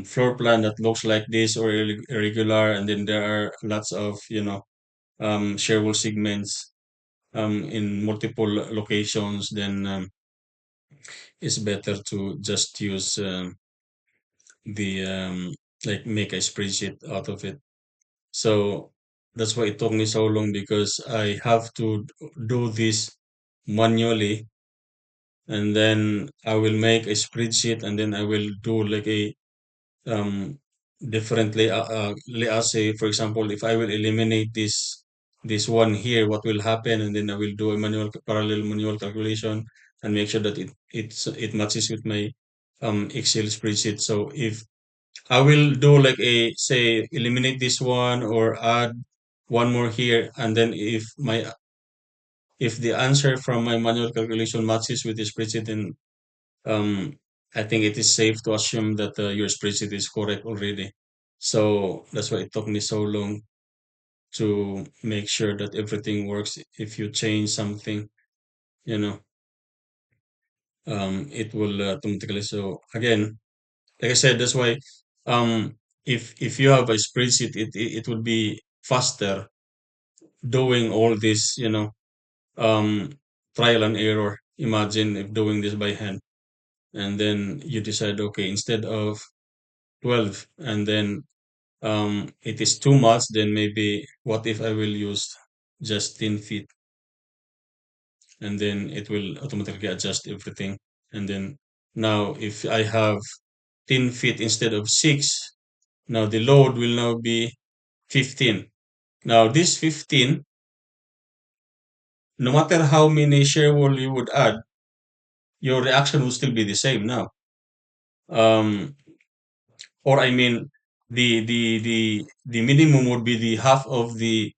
floor plan that looks like this or irregular, and then there are lots of, shareable segments in multiple locations, then it's better to just use the like make a spreadsheet out of it. So that's why it took me so long because I have to do this manually, and then I will make a spreadsheet, and then I will do like a um different layout. Say for example, if I will eliminate this one here, what will happen? And then I will do a parallel manual calculation and make sure that it matches with my Excel spreadsheet. So if I will do like a say eliminate this one or add one more here, and then if the answer from my manual calculation matches with the spreadsheet, then um, I think it is safe to assume that your spreadsheet is correct already. So that's why it took me so long to make sure that everything works. If you change something, you know, it will automatically. So again, like I said, that's why if you have a spreadsheet, it would be faster doing all this, um, trial and error. Imagine if doing this by hand, and then you decide, okay, instead of 12, and then it is too much, then maybe what if I will use just 10 feet, and then it will automatically adjust everything. And then now if I have 10 feet instead of 6, now the load will now be 15. Now this 15, no matter how many share wall you would add, your reaction will still be the same now. Um, or I mean, the minimum would be the half of the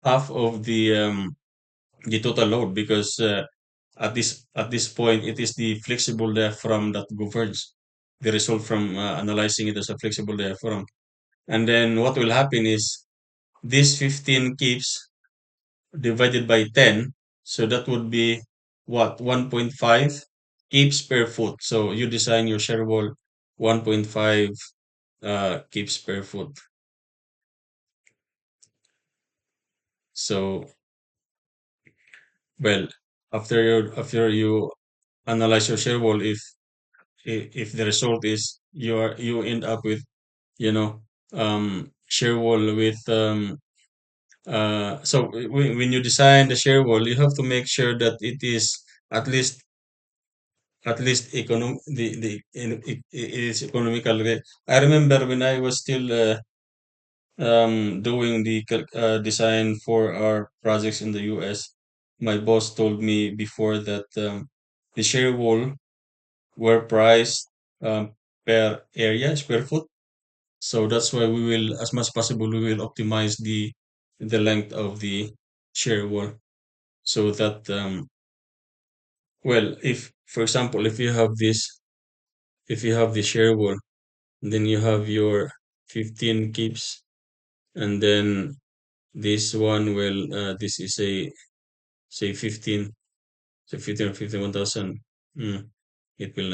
total load, because at this point it is the flexible diaphragm that governs the result from analyzing it as a flexible diaphragm. And then what will happen is this 15 keeps divided by 10, so that would be what 1.5 keeps per foot. So you design your shear wall 1.5 keeps per foot. So well, after you analyze your shear wall, if the result is you end up with, you know shear wall with so when you design the shear wall, you have to make sure that it is at least it is economical. I remember when I was still doing the design for our projects in the US, my boss told me before that the shear wall were priced per area, square foot. So that's why we will, as much possible, we will optimize the length of the shear wall, so that well, if for example, if you have the shear wall, then you have your 15 keeps, and then this one will this is a say 15, so 15 or 51,000. Mm, it will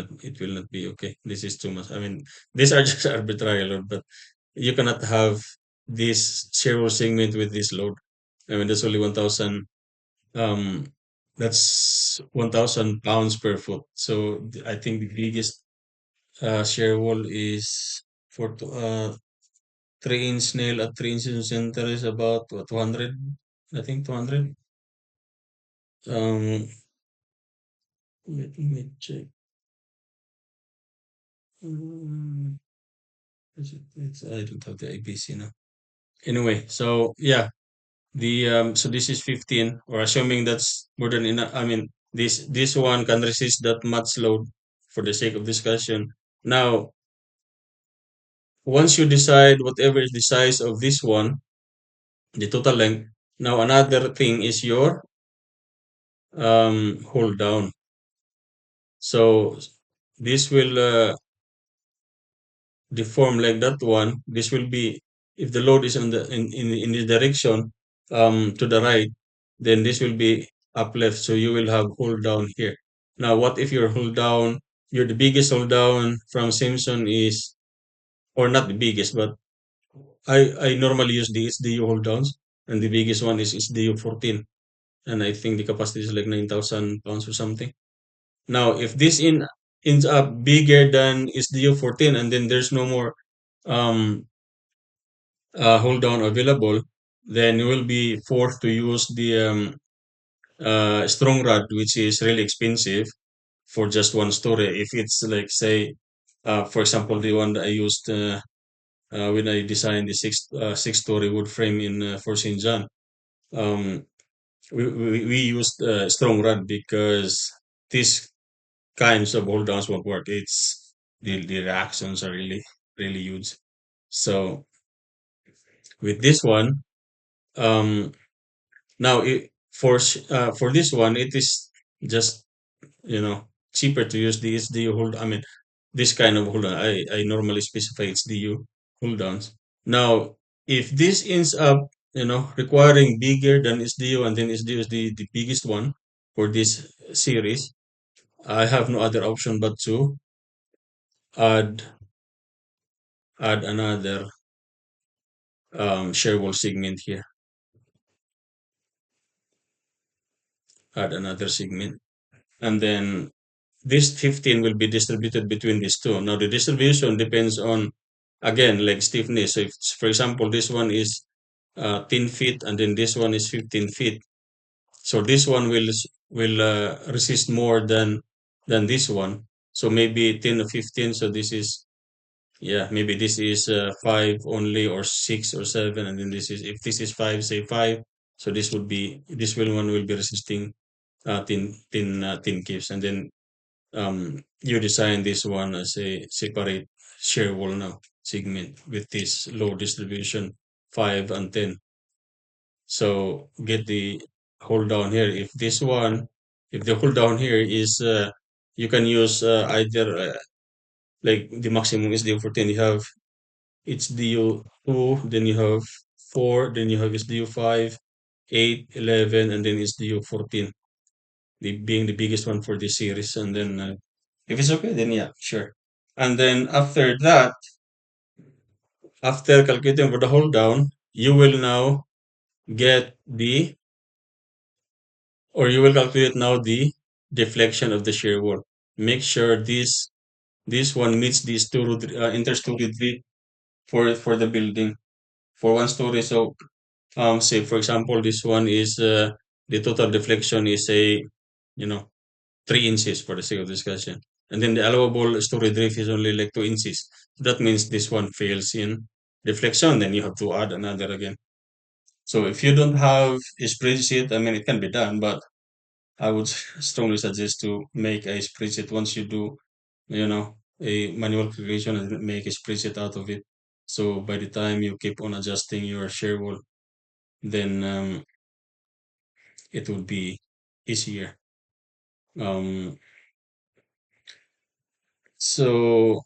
not be okay. This is too much. I mean, these are just arbitrary, but you cannot have this zero segment with this load. I mean, that's only 1,000. Um, that's 1,000 pounds per foot. So I think the biggest. shear wall is for 3 inch nail at 3 inches in center is about what, 200, I think 200. Um, let me check. Um, I don't have the ABC now. Anyway, so yeah, so this is 15, or assuming that's more than enough. I mean, this one can resist that much load for the sake of discussion. Now, once you decide whatever is the size of this one, the total length. Now, another thing is your hold down. So this will deform like that one. This will be, if the load is on the in this direction to the right, then this will be up left. So you will have hold down here. Now, what if your hold down, the biggest hold down from Simpson is, or not the biggest, but I normally use the SDU hold downs, and the biggest one is SDU 14, and I think the capacity is like 9,000 pounds or something. Now, if this ends up bigger than SDU 14, and then there's no more um, hold down available, then you will be forced to use the strong rod, which is really expensive for just one story. If it's like, say, for example, the one that I used when I designed the six-story wood frame in for St. John, um, we used strong rod because these kinds of hold downs won't work. It's the reactions are really huge. So with this one, um, now for this one, it is just, cheaper to use the SDU hold. I mean, this kind of hold on. I normally specify SDU hold downs. Now, if this ends up, requiring bigger than SDU, and then SDU is the biggest one for this series, I have no other option but to add add another Shearwall segment here. Add another segment, and then this 15 will be distributed between these two. Now, the distribution depends on, again, like stiffness. So if, for example, this one is 10 feet, and then this one is 15 feet. So this one will resist more than this one. So maybe 10 or 15. So this is, yeah, maybe this is 5 only, or 6 or 7, and then this is, if this is 5, say 5. So this one will be resisting 10 kips, and then you design this one as a separate shear wall now segment with this low distribution 5 and 10. So get the hold down here. If the hold down here is, you can use either like the maximum is the 14. You have it's DU 2, then you have 4, then you have it's DU 5, 8, 11, and then it's DU 14. Being the biggest one for this series, and then if it's okay, then yeah, sure. And then after that, after calculating for the hold down, you will now get you will calculate now the deflection of the shear wall. Make sure this one meets these two inter-story three for the building for one story. So say for example, this one is the total deflection is a, you know 3 inches for the sake of discussion. And then the allowable story drift is only like 2 inches. That means this one fails in deflection, then you have to add another again. So if you don't have a spreadsheet, I mean, it can be done, but I would strongly suggest to make a spreadsheet once you do, a manual calculation, and make a spreadsheet out of it. So by the time you keep on adjusting your share wall, then it would be easier. Um, so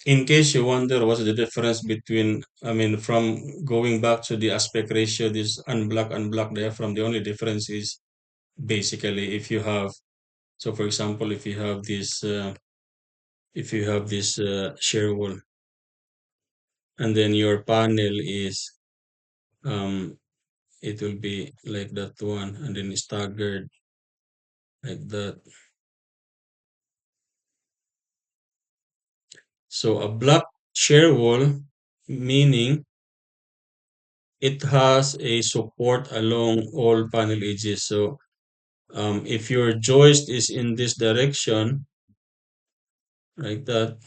in case you wonder what's the difference between, I mean, from going back to the aspect ratio, this unblock diaphragm, the only difference is basically if you have, so for example, if you have this shear wall, and then your panel is, um, it will be like that one, and then staggered like that. So a block shear wall, meaning it has a support along all panel edges. So if your joist is in this direction, like that,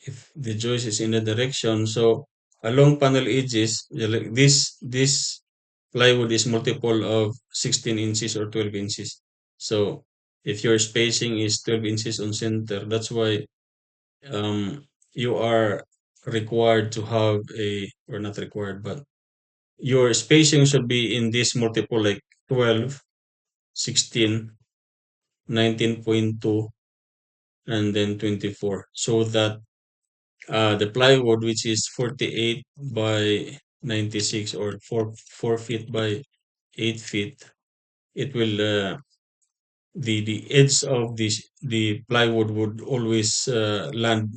if the joist is in the direction, so along panel edges, like this plywood is multiple of 16 inches or 12 inches. So if your spacing is 12 inches on center, that's why you are required to have a, or not required, but your spacing should be in this multiple like 12, 16, 19.2, and then 24, so that the plywood, which is 48 by 96 or 4 feet by 8 feet, it will the edge of this the plywood would always land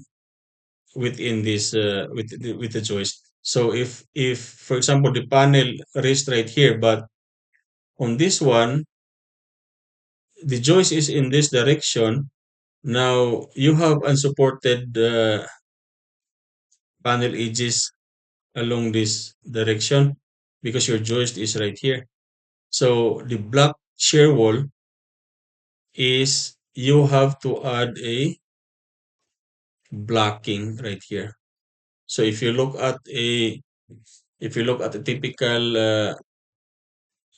within this with the joist. So if for example the panel rests right here, but on this one the joist is in this direction, now you have unsupported panel edges along this direction because your joist is right here. So the block shear wall is you have to add a blocking right here. So if you look at a typical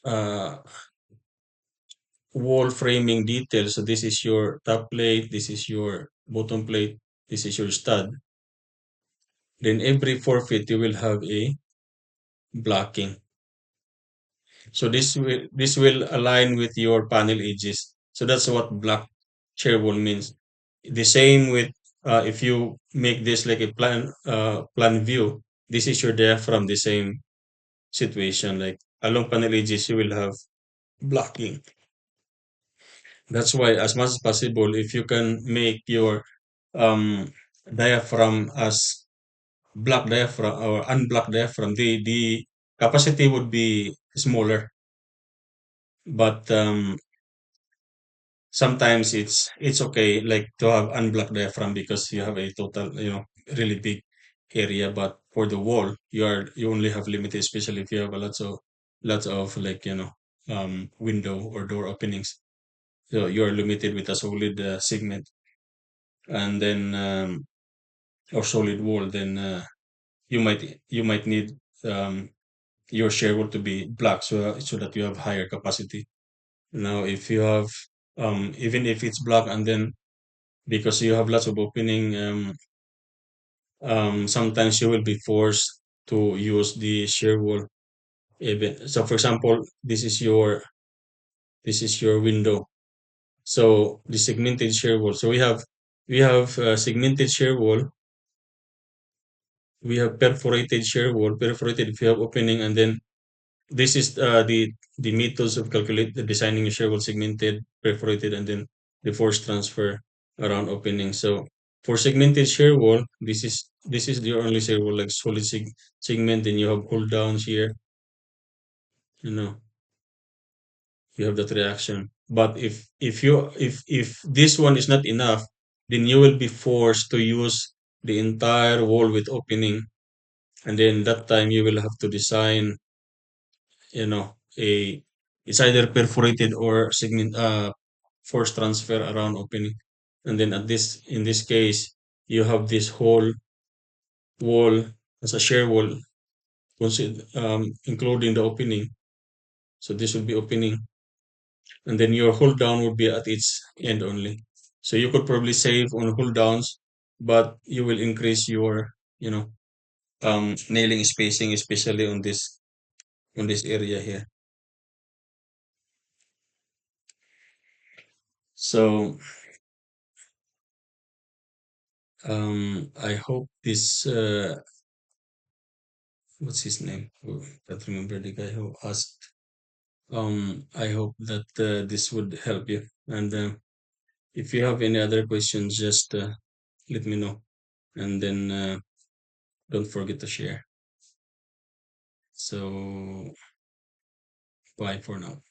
uh, wall framing detail, so this is your top plate, this is your bottom plate, this is your stud. Then every 4 feet you will have a blocking. So this will align with your panel edges. So that's what block shear wall means. The same with if you make this like a plan view, this is your diaphragm, the same situation. Like along panel edges, you will have blocking. That's why, as much as possible, if you can make your um, diaphragm as block diaphragm or unblocked diaphragm, the capacity would be smaller. But sometimes it's okay, like to have unblocked diaphragm because you have a total, really big area. But for the wall, you only have limited, especially if you have a lots of like window or door openings. So you are limited with a solid segment, and then or solid wall. Then you might need um, your shear wall to be black, so that you have higher capacity. Now, if you have even if it's black, and then because you have lots of opening, sometimes you will be forced to use the shear wall. Even so, for example, this is your window. So the segmented shear wall. So we have segmented shear wall. We have perforated shear wall. Perforated if you have opening, and then this is the methods of calculate the designing a shear wall: segmented, perforated, and then the force transfer around opening. So for segmented shear wall, this is the only shear wall, like solid segment. Then you have pull downs here. You know, you have that reaction. But if this one is not enough, then you will be forced to use the entire wall with opening, and then that time you will have to design, a it's either perforated or segment force transfer around opening. And then in this case, you have this whole wall as a shear wall, including the opening. So this will be opening, and then your hold down will be at its end only. So you could probably save on hold downs, but you will increase your, nailing spacing, especially on this area here. So I hope this what's his name? Oh, can't remember the guy who asked. I hope that this would help you. And if you have any other questions, just let me know. And then don't forget to share. So bye for now.